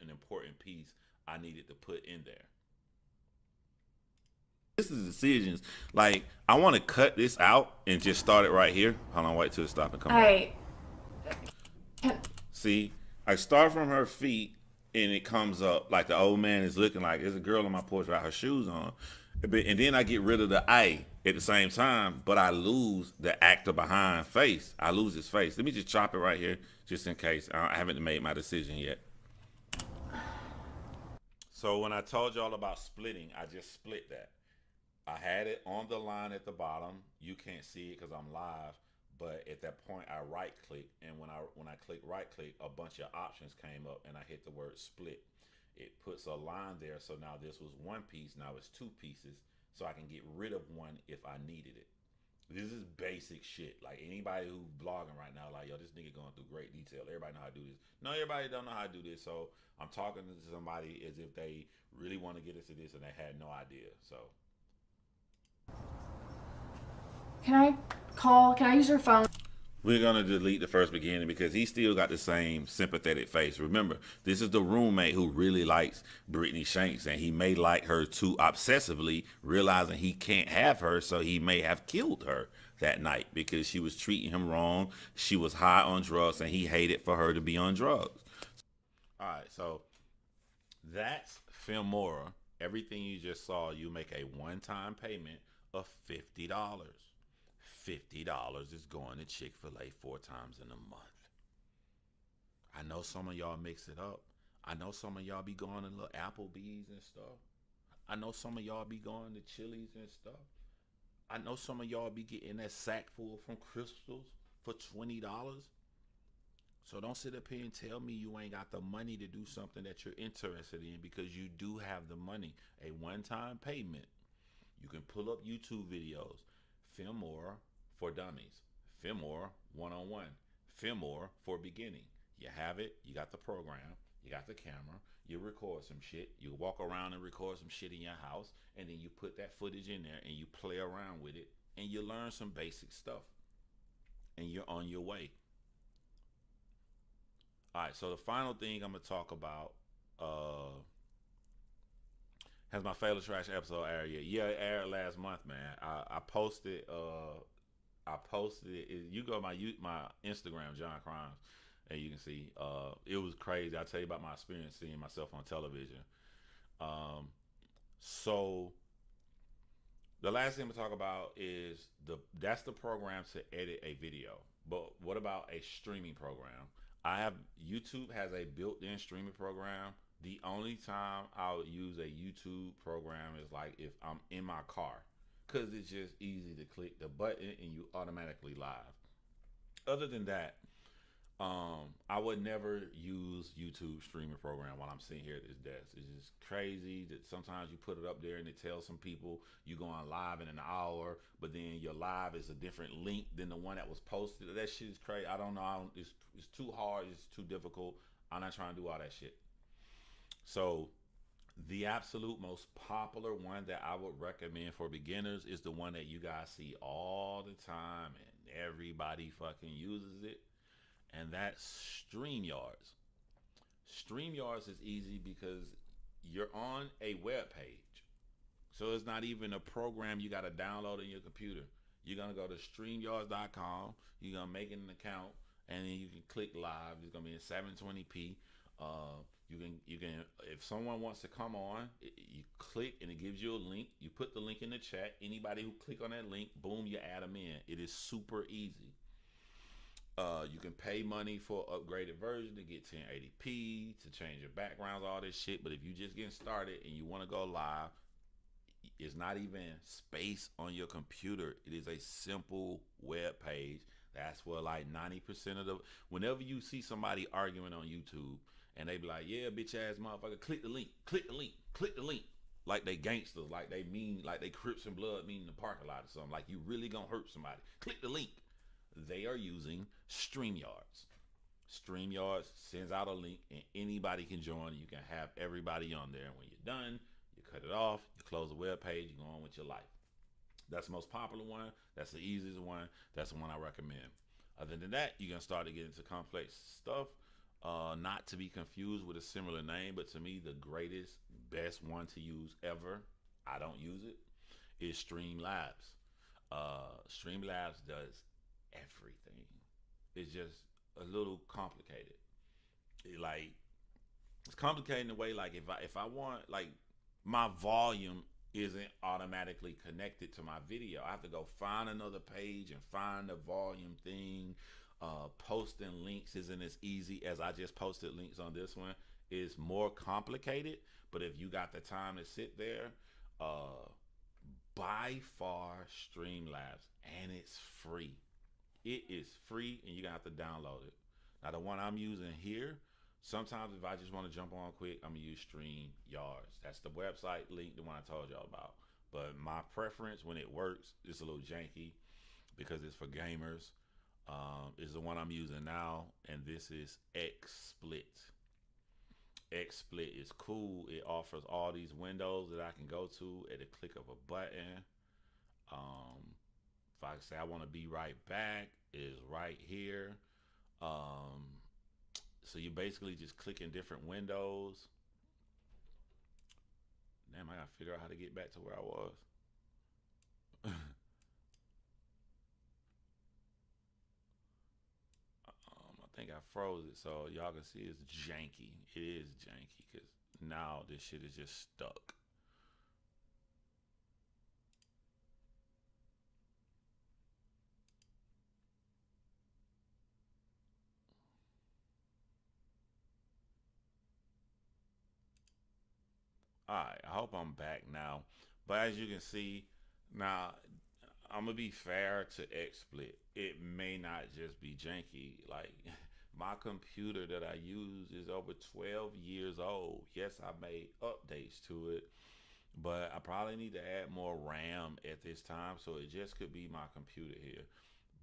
an important piece I needed to put in there. This is decisions. Like, I want to cut this out and just start it right here. Hold on, wait till it stop and come back. See, I start from her feet and it comes up like the old man is looking like there's a girl on my porch without her shoes on. And then I get rid of the I at the same time, but I lose the actor behind face. I lose his face. Let me just chop it right here just in case. I haven't made my decision yet. So when I told y'all about splitting, I just split that. I had it on the line at the bottom. You can't see it because I'm live. But at that point, I right click, and when I click right click, a bunch of options came up, and I hit the word split. It puts a line there, so now this was one piece, now it's two pieces, so I can get rid of one if I needed it. This is basic shit. Like, anybody who's blogging right now, like, yo, this nigga going through great detail. Everybody know how to do this. No, everybody don't know how to do this, so I'm talking to somebody as if they really want to get into this and they had no idea. So Can I use your phone? we're going to delete the first beginning because he still got the same sympathetic face. Remember, this is the roommate who really likes Brittany Shanks, and he may like her too obsessively, realizing he can't have her, so he may have killed her that night because she was treating him wrong. She was high on drugs, and he hated for her to be on drugs. All right, so that's Filmora. Everything you just saw, you make a one-time payment of $50. $50 is going to Chick-fil-A 4 times in a month. I know some of y'all mix it up. I know some of y'all be going to little Applebee's and stuff. I know some of y'all be going to Chili's and stuff. I know some of y'all be getting that sack full from Crystals for $20. So don't sit up here and tell me you ain't got the money to do something that you're interested in, because you do have the money. A one-time payment. You can pull up YouTube videos. Filmora for dummies, Filmora one-on-one, Filmora for beginning. You have it, you got the program, you got the camera, you record some shit, you walk around and record some shit in your house, and then you put that footage in there and you play around with it, and you learn some basic stuff, and you're on your way. All right, so the final thing I'm gonna talk about, has my favorite trash episode aired yet? Yeah, it aired last month, man. I posted it. You go to my Instagram, John Crimes, and you can see it was crazy. I'll tell you about my experience seeing myself on television. So the last thing I'm gonna talk about is that's the program to edit a video. But what about a streaming program? YouTube has a built-in streaming program. The only time I'll use a YouTube program is like if I'm in my car, because it's just easy to click the button and you automatically live. Other than that, I would never use YouTube streaming program while I'm sitting here at this desk. It's just crazy that sometimes you put it up there and it tells some people you going live in an hour, but then your live is a different link than the one that was posted. That shit is crazy. I don't know. It's too hard. It's too difficult. I'm not trying to do all that shit. So the absolute most popular one that I would recommend for beginners is the one that you guys see all the time and everybody fucking uses it, and that's StreamYards. StreamYards is easy because you're on a web page. So it's not even a program you got to download in your computer. You're going to go to StreamYards.com, you're going to make an account, and then you can click live. It's going to be in 720p. You can if someone wants to come on, you click and it gives you a link. You put the link in the chat. Anybody who click on that link, boom, you add them in. It is super easy. You can pay money for upgraded version to get 1080p, to change your backgrounds, all this shit. But if you just getting started and you want to go live, it's not even space on your computer. It is a simple web page. That's where like 90% of the, whenever you see somebody arguing on YouTube and they be like, yeah, bitch ass motherfucker, click the link, click the link, click the link. Like they gangsters, like they mean, like they Crips and Blood mean in the parking lot or something. Like you really gonna hurt somebody. Click the link. They are using StreamYards. StreamYards sends out a link and anybody can join. You can have everybody on there. And when you're done, you cut it off, you close the web page, you go on with your life. That's the most popular one. That's the easiest one. That's the one I recommend. Other than that, you're going to start to get into complex stuff. Not to be confused with a similar name, but to me, the greatest, best one to use ever, I don't use it, is Streamlabs. Streamlabs does everything. It's just a little complicated. It's complicated in a way, like if I want, like, my volume isn't automatically connected to my video. I have to go find another page and find the volume thing. Posting links isn't as easy as I just posted links on this one. It's more complicated, but if you got the time to sit there, by far Streamlabs, and it's free. It is free, and you're gonna have to download it. Now the one I'm using here, sometimes if I just want to jump on quick, I'm gonna use StreamYards. That's the website link, the one I told y'all about. But my preference when it works, it's a little janky because it's for gamers. Is the one I'm using now, and this is XSplit. XSplit is cool. It offers all these windows that I can go to at a click of a button. If I say I want to be right back, it is right here. So you're basically just clicking different windows. Damn, I gotta figure out how to get back to where I was. I think I froze it, so y'all can see it's janky. It is janky because now this shit is just stuck. Alright, I hope I'm back now. But as you can see, now I'm gonna be fair to XSplit. It may not just be janky. Like my computer that I use is over 12 years old. Yes, I made updates to it, but I probably need to add more RAM at this time. So it just could be my computer here.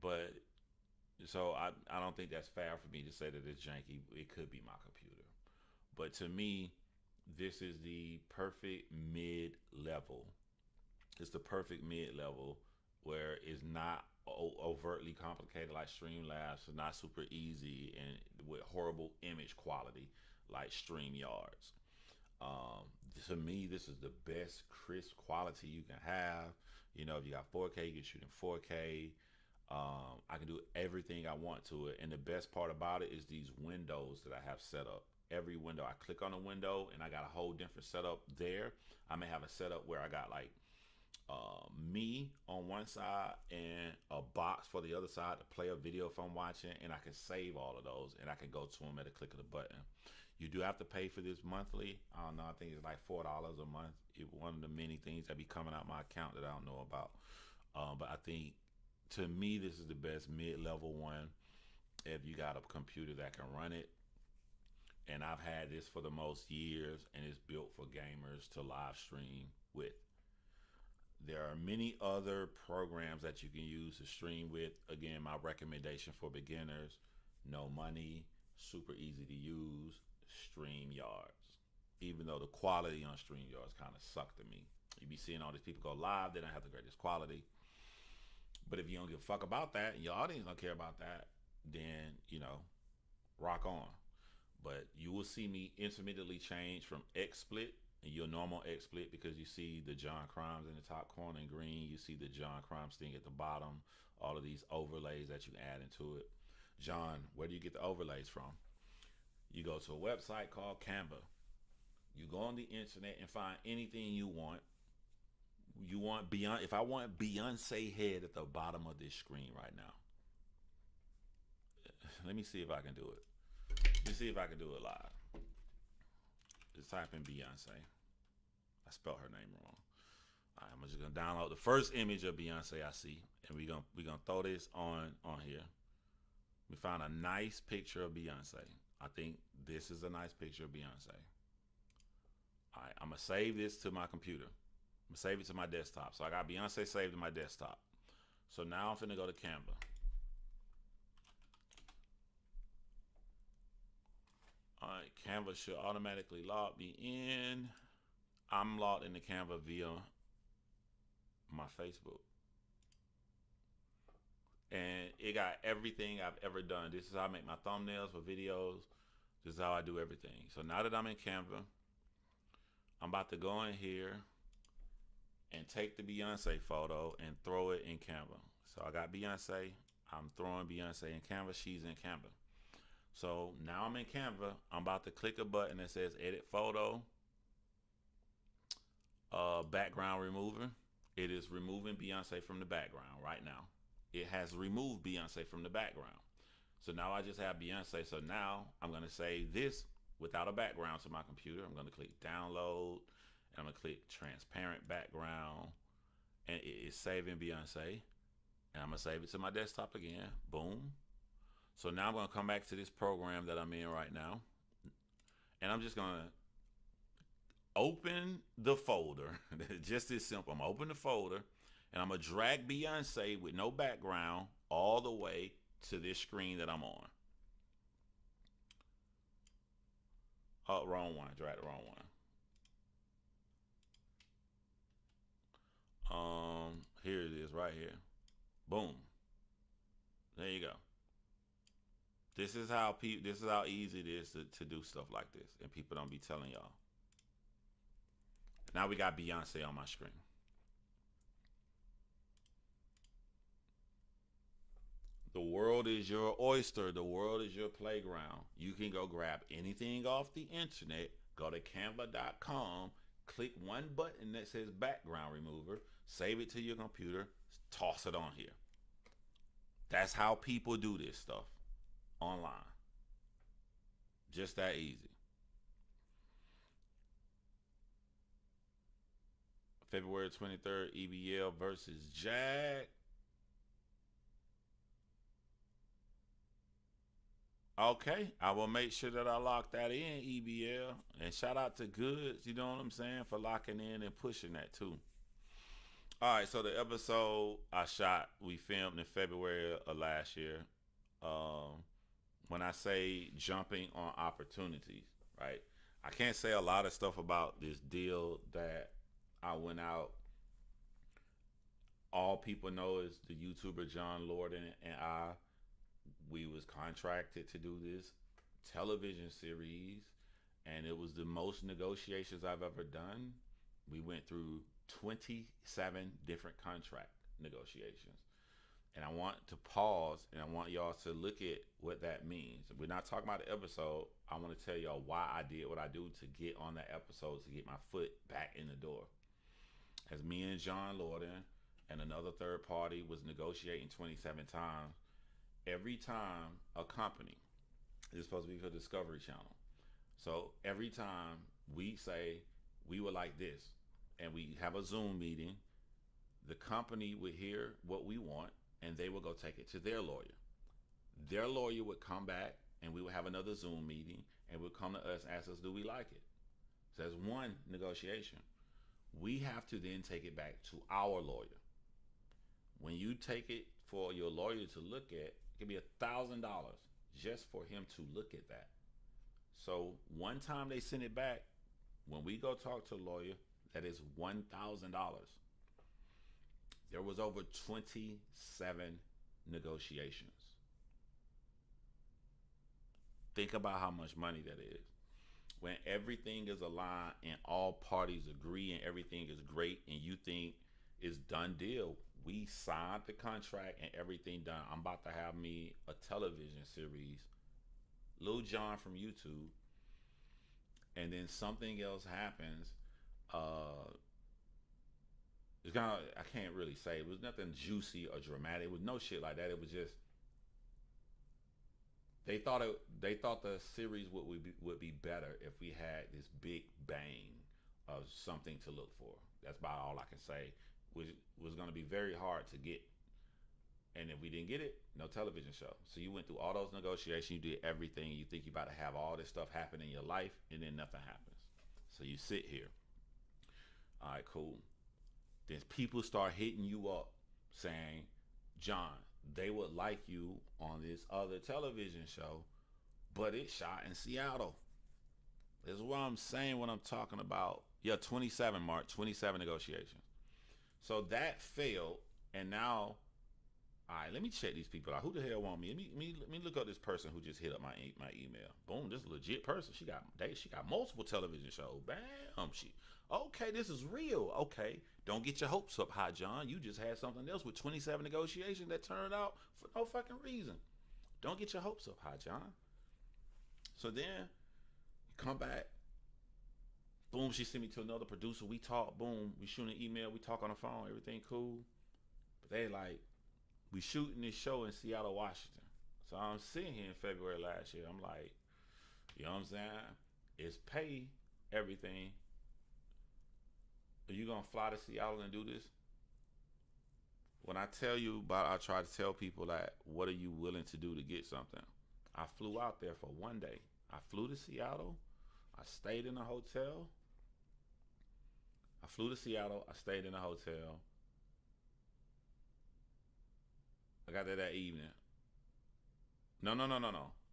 But so I don't think that's fair for me to say that it's janky. It could be my computer. But to me, this is the perfect mid-level. It's the perfect mid-level where it's not overtly complicated like Streamlabs. It's not super easy and with horrible image quality like StreamYards. To me, this is the best crisp quality you can have. You know, if you got 4K, you can shoot in 4K. I can do everything I want to it. And the best part about it is these windows that I have set up. Every window, I click on a window and I got a whole different setup there. I may have a setup where I got like me on one side and a box for the other side to play a video if I'm watching, and I can save all of those and I can go to them at a click of the button. You do have to pay for this monthly. I don't know, I think it's like $4 a month. It's one of the many things that be coming out my account that I don't know about. But I think to me this is the best mid-level one if you got a computer that can run it. And I've had this for the most years, and it's built for gamers to live stream with. There are many other programs that you can use to stream with. Again, my recommendation for beginners, no money, super easy to use, StreamYards. Even though the quality on StreamYards kind of sucked to me. You be seeing all these people go live, they don't have the greatest quality. But if you don't give a fuck about that, and your audience don't care about that, then, you know, rock on. But you will see me intermittently change from XSplit and your normal XSplit because you see the John Crimes in the top corner in green. You see the John Crimes thing at the bottom. All of these overlays that you add into it. John, where do you get the overlays from? You go to a website called Canva. You go on the internet and find anything you want. You want Beyonce. If I want Beyonce head at the bottom of this screen right now, Let me see if I can do it. Let me see if I can do it live. Just type in Beyonce. I spelled her name wrong. All right, I'm just gonna download the first image of Beyonce I see, and we're gonna throw this on here. We found a nice picture of Beyonce. I think this is a nice picture of Beyonce. All right, I'm gonna save this to my computer. I'm gonna save it to my desktop. So I got Beyonce saved to my desktop. So now I'm finna go to Canva. All right, Canva should automatically log me in. I'm logged into Canva via my Facebook. And it got everything I've ever done. This is how I make my thumbnails for videos. This is how I do everything. So now that I'm in Canva, I'm about to go in here and take the Beyonce photo and throw it in Canva. So I got Beyonce. I'm throwing Beyonce in Canva. She's in Canva. So now I'm in Canva. I'm about to click a button that says edit photo, background remover. It is removing Beyonce from the background right now. It has removed Beyonce from the background. So now I just have Beyonce. So now I'm going to save this without a background to my computer. I'm going to click download, and I'm going to click transparent background, and it is saving Beyonce. And I'm going to save it to my desktop again. Boom. So now I'm going to come back to this program that I'm in right now, and I'm just going to open the folder. Just this simple. I'm going to open the folder, and I'm going to drag Beyonce with no background all the way to this screen that I'm on. Oh, wrong one. Drag the wrong one. Here it is right here. Boom. There you go. This is how easy it is to do stuff like this, and people don't be telling y'all. Now we got Beyonce on my screen. The world is your oyster. The world is your playground. You can go grab anything off the internet, go to canva.com, click one button that says background remover, save it to your computer, toss it on here. That's how people do this stuff online. Just that easy. February 23rd, EBL versus Jag. Okay, I will make sure that I lock that in, EBL. And shout out to Goods, you know what I'm saying, for locking in and pushing that too. All right, so the episode we filmed in February of last year. When I say jumping on opportunities, right? I can't say a lot of stuff about this deal that I went out. All people know is the YouTuber John Lorden and we was contracted to do this television series, and it was the most negotiations I've ever done. We went through 27 different contract negotiations. And I want to pause, and I want y'all to look at what that means. We're not talking about the episode. I want to tell y'all why I did what I do to get on that episode, to get my foot back in the door. As me and John Lorden and another third party was negotiating 27 times, every time a company is supposed to be for Discovery Channel. So every time we say we would like this, and we have a Zoom meeting, the company would hear what we want, and they would go take it to their lawyer. Their lawyer would come back, and we would have another Zoom meeting, and would come to us and ask us, do we like it? So that's one negotiation. We have to then take it back to our lawyer. When you take it for your lawyer to look at, it could be $1,000 just for him to look at that. So one time they send it back, when we go talk to a lawyer, that is $1,000. There was over 27 negotiations. Think about how much money that is. When everything is aligned and all parties agree and everything is great and you think it's done deal, we signed the contract and everything done. I'm about to have me a television series, Lil Jon from YouTube, and then something else happens. It's kind of, I can't really say. It was nothing juicy or dramatic. It was no shit like that. It was just they thought the series would be better if we had this big bang of something to look for. That's about all I can say. Which was going to be very hard to get, and if we didn't get it, no television show. So you went through all those negotiations, you did everything. You think you about to have all this stuff happen in your life, and then nothing happens. So you sit here. All right, cool. Then people start hitting you up saying, John, they would like you on this other television show, but it's shot in Seattle. This is what I'm saying when I'm talking about. Yeah, 27, Mark, 27 negotiations. So that failed, and now, all right, let me check these people out. Who the hell want me? Let me look up this person who just hit up my email. Boom, this is a legit person. She got multiple television shows. Bam, okay, this is real. Okay, don't get your hopes up high, John. You just had something else with 27 negotiations that turned out for no fucking reason. Don't get your hopes up high, John. So then, come back. Boom, she sent me to another producer. We talk, boom, we shoot an email, we talk on the phone, everything cool. But they like, we shooting this show in Seattle, Washington. So I'm sitting here in February last year. I'm like, you know what I'm saying? It's pay everything. Are you gonna fly to Seattle and do this? When I tell you about, I try to tell people that, what are you willing to do to get something? I flew out there for one day. I flew to Seattle. I stayed in a hotel. I flew to Seattle. I stayed in a hotel. I got there that evening. No.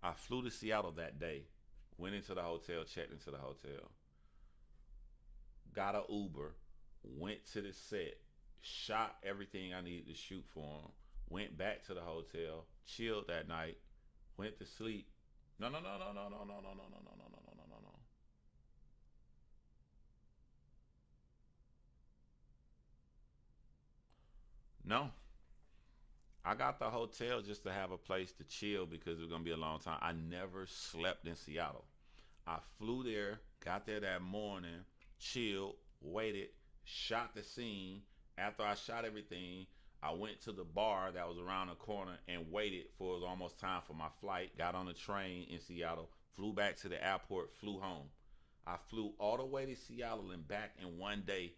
I flew to Seattle that day. Went into the hotel, checked into the hotel. Got an Uber. Went to the set. Shot everything I needed to shoot for him. Went back to the hotel. Chilled that night. Went to sleep. No. No. I got the hotel just to have a place to chill because it was going to be a long time. I never slept in Seattle. I flew there, got there that morning, chilled, waited, shot the scene. After I shot everything, I went to the bar that was around the corner and waited for it was almost time for my flight. Got on the train in Seattle, flew back to the airport, flew home. I flew all the way to Seattle and back in one day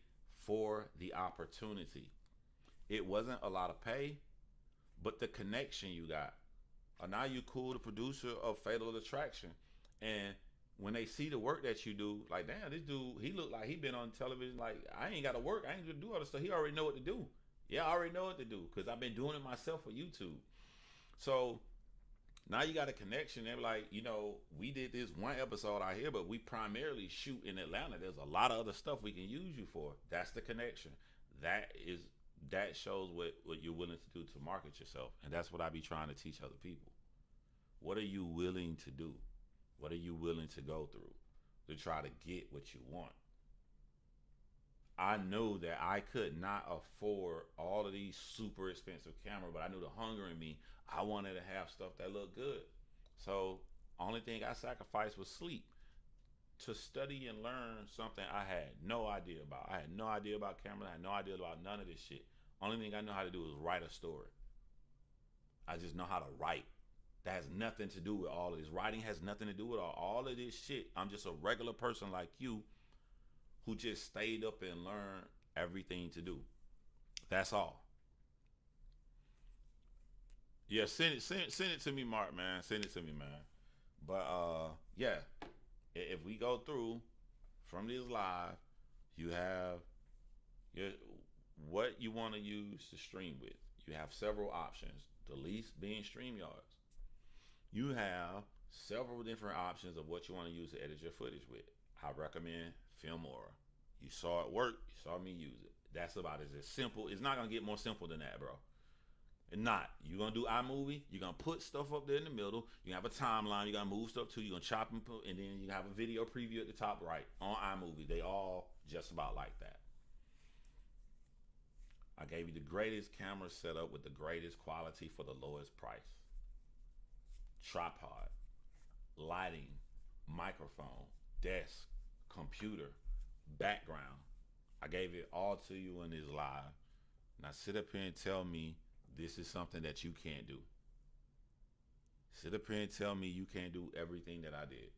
for the opportunity. It wasn't a lot of pay, but the connection you got. Now you cool, the producer of Fatal Attraction. And when they see the work that you do, like, damn, this dude, he look like he been on television. Like, I ain't got to work. I ain't gonna do all this stuff. He already know what to do. Yeah, I already know what to do because I've been doing it myself for YouTube. So now you got a connection. They're like, you know, we did this one episode out here, but we primarily shoot in Atlanta. There's a lot of other stuff we can use you for. That's the connection. That shows what you're willing to do to market yourself. And that's what I be trying to teach other people. What are you willing to do? What are you willing to go through to try to get what you want? I know that I could not afford all of these super expensive cameras, but I knew the hunger in me. I wanted to have stuff that looked good. So only thing I sacrificed was sleep to study and learn something I had no idea about. I had no idea about cameras. I had no idea about none of this shit. Only thing I know how to do is write a story. I just know how to write. That has nothing to do with all of this. Writing has nothing to do with all of this shit. I'm just a regular person like you who just stayed up and learned everything to do. That's all. Yeah, send it to me, Mark, man. Send it to me, man. But yeah, if we go through from this live, you have what you want to use to stream with. You have several options. The least being StreamYards. You have several different options of what you want to use to edit your footage with. I recommend Filmora. You saw it work. You saw me use it. That's about it. It's simple. It's not going to get more simple than that, bro. And not. You're going to do iMovie. You're going to put stuff up there in the middle. You're going to have a timeline. You're going to move stuff too. You're going to chop and put, and then you have a video preview at the top right on iMovie. They all just about like that. I gave you the greatest camera setup with the greatest quality for the lowest price. Tripod, lighting, microphone, desk, computer, background. I gave it all to you in this live. Now sit up here and tell me this is something that you can't do. Sit up here and tell me you can't do everything that I did.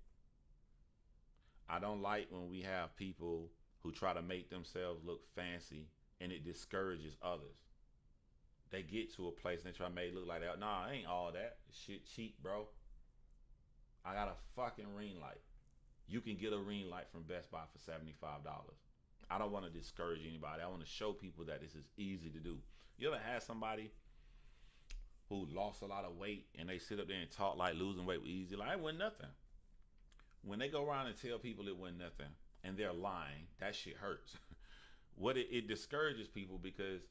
I don't like when we have people who try to make themselves look fancy and it discourages others. They get to a place and they try to make it look like that. Nah, I ain't all that. Shit cheap, bro. I got a fucking ring light. You can get a ring light from Best Buy for $75. I don't want to discourage anybody. I want to show people that this is easy to do. You ever had somebody who lost a lot of weight and they sit up there and talk like losing weight was easy? Like, it wasn't nothing. When they go around and tell people it wasn't nothing and they're lying, that shit hurts. It discourages people because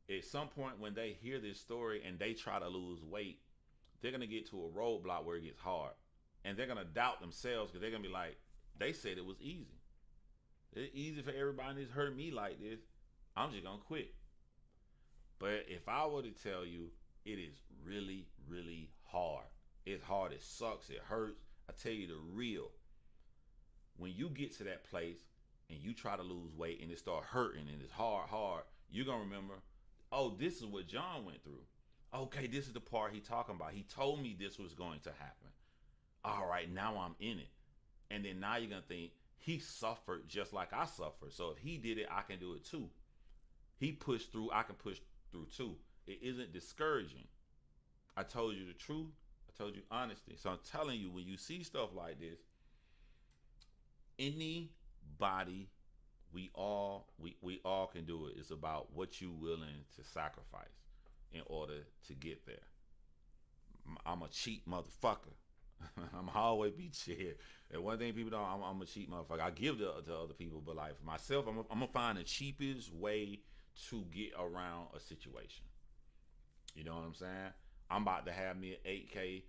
at some point when they hear this story and they try to lose weight, they're going to get to a roadblock where it gets hard. And they're going to doubt themselves because they're going to be like, they said it was easy. It's easy for everybody that's hurt me like this. I'm just going to quit. But if I were to tell you, it is really, really hard. It's hard. It sucks. It hurts. I tell you the real. When you get to that place and you try to lose weight and it start hurting and it's hard, you're going to remember, oh, this is what John went through. Okay, this is the part he talking about. He told me this was going to happen. All right, now I'm in it. And then now you're going to think, he suffered just like I suffered. So if he did it, I can do it too. He pushed through, I can push through too. It isn't discouraging. I told you the truth. I told you honesty. So I'm telling you, when you see stuff like this, anybody, we all can do it. It's about what you willing to sacrifice in order to get there. I'm a cheap motherfucker. I'm always be cheap. And one thing people don't, I'm a cheap motherfucker. I give to other people, but like for myself, I'm gonna find the cheapest way to get around a situation. You know what I'm saying? I'm about to have me an 8K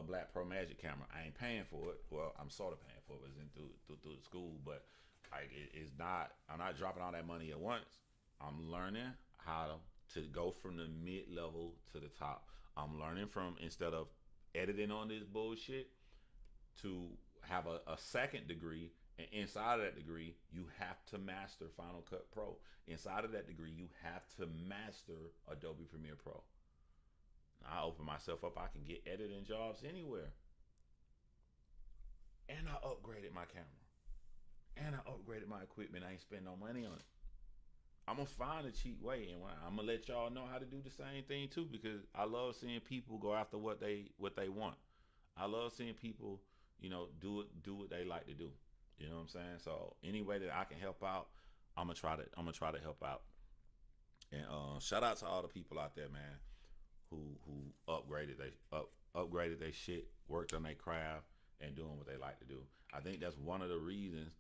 Black Pro Magic camera. I ain't paying for it. Well, I'm sort of paying for it. It's in through the school, but like it's not. I'm not dropping all that money at once. I'm learning how to go from the mid level to the top. I'm learning from, instead of editing on this bullshit, to have a second degree, and inside of that degree you have to master Final Cut Pro. Inside of that degree you have to master Adobe Premiere Pro. I open myself up, I can get editing jobs anywhere. And I upgraded my camera, and I upgraded my equipment. I ain't spend no money on it. I'm gonna find a cheap way, and I'm gonna let y'all know how to do the same thing too, because I love seeing people go after what they want. I love seeing people, do what they like to do. You know what I'm saying? So any way that I can help out, I'm gonna try to help out. And shout out to all the people out there, man, who upgraded their shit, worked on their craft, and doing what they like to do. I think that's one of the reasons.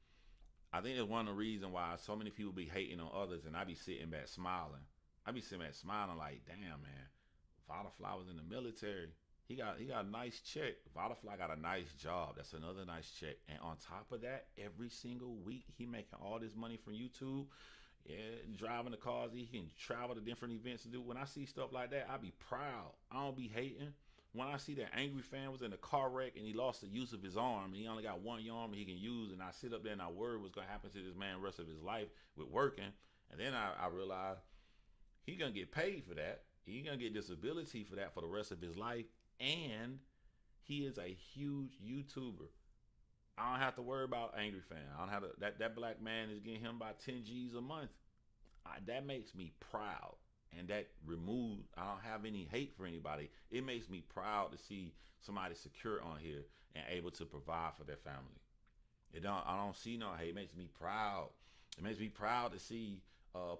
I think it's one of the reasons why so many people be hating on others, and I be sitting back smiling. I be sitting back smiling like, damn, man, Vodafly was in the military. He got a nice check. Vodafly got a nice job. That's another nice check. And on top of that, every single week he making all this money from YouTube. Yeah, driving the cars, he can travel to different events to do. When I see stuff like that, I be proud. I don't be hating. When I see that angry fan was in a car wreck and he lost the use of his arm, and he only got one arm he can use, and I sit up there and I worry what's gonna happen to this man the rest of his life with working, and then I realize he gonna get paid for that. He gonna get disability for that for the rest of his life, and he is a huge YouTuber. I don't have to worry about angry fan. I don't have to. That black man is getting him about 10 G's a month. That makes me proud. And that removed, I don't have any hate for anybody. It makes me proud to see somebody secure on here and able to provide for their family. I don't see no hate. It makes me proud. It makes me proud to see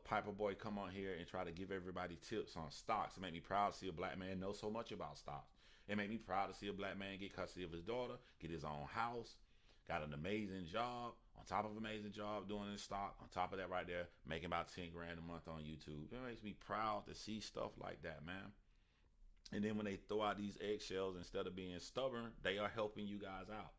Piper Boy come on here and try to give everybody tips on stocks. It makes me proud to see a black man know so much about stocks. It makes me proud to see a black man get custody of his daughter, get his own house, got an amazing job, on top of an amazing job doing his stock, on top of that right there, making about 10 grand a month on YouTube. It makes me proud to see stuff like that, man. And then when they throw out these eggshells, instead of being stubborn, they are helping you guys out.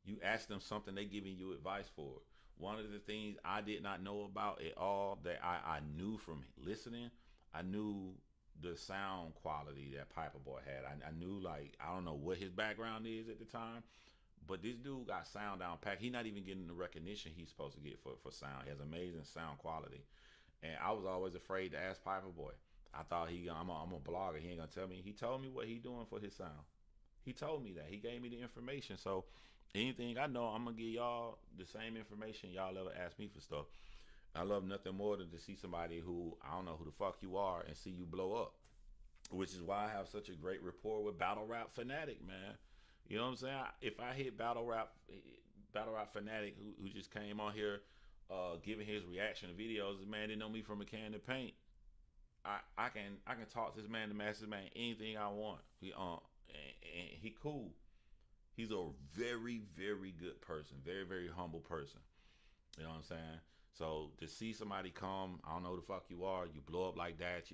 You ask them something, they giving you advice for it. One of the things I did not know about at all that I knew from listening, I knew the sound quality that Piper Boy had. I knew, like, I don't know what his background is at the time, but this dude got sound down pat. He's not even getting the recognition he's supposed to get for sound. He has amazing sound quality. And I was always afraid to ask Piper Boy. I thought I'm a blogger. He ain't gonna tell me. He told me what he doing for his sound. He told me that. He gave me the information. So anything I know, I'm gonna give y'all the same information y'all ever ask me for stuff. I love nothing more than to see somebody who I don't know who the fuck you are and see you blow up. Which is why I have such a great rapport with Battle Rap Fanatic, man. You know what I'm saying? If I hit Battle Rap Fanatic, who just came on here, giving his reaction to videos, this man didn't know me from a can of paint. I can talk to this man, the masses man, anything I want. And he cool. He's a very very good person, very very humble person. You know what I'm saying? So to see somebody come, I don't know who the fuck you are, you blow up like that.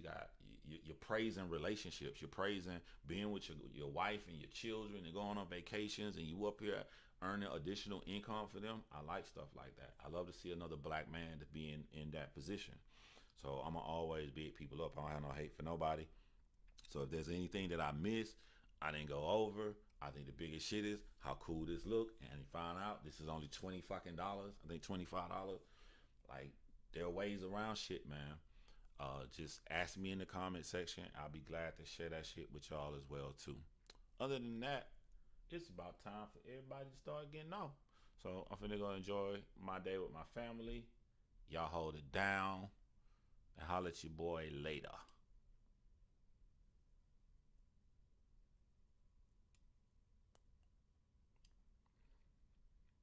You're praising relationships. You're praising being with your wife and your children and going on vacations, and you up here earning additional income for them. I like stuff like that. I love to see another black man to be in that position. So I'm gonna always big people up. I don't have no hate for nobody. So if there's anything that I missed, I didn't go over, I think the biggest shit is how cool this look. And you find out this is only $20 fucking dollars. I think $25. Like, there are ways around shit, man. Just ask me in the comment section. I'll be glad to share that shit with y'all as well too. Other than that, it's about time for everybody to start getting off. So I'm finna go enjoy my day with my family. Y'all hold it down and holler at your boy later.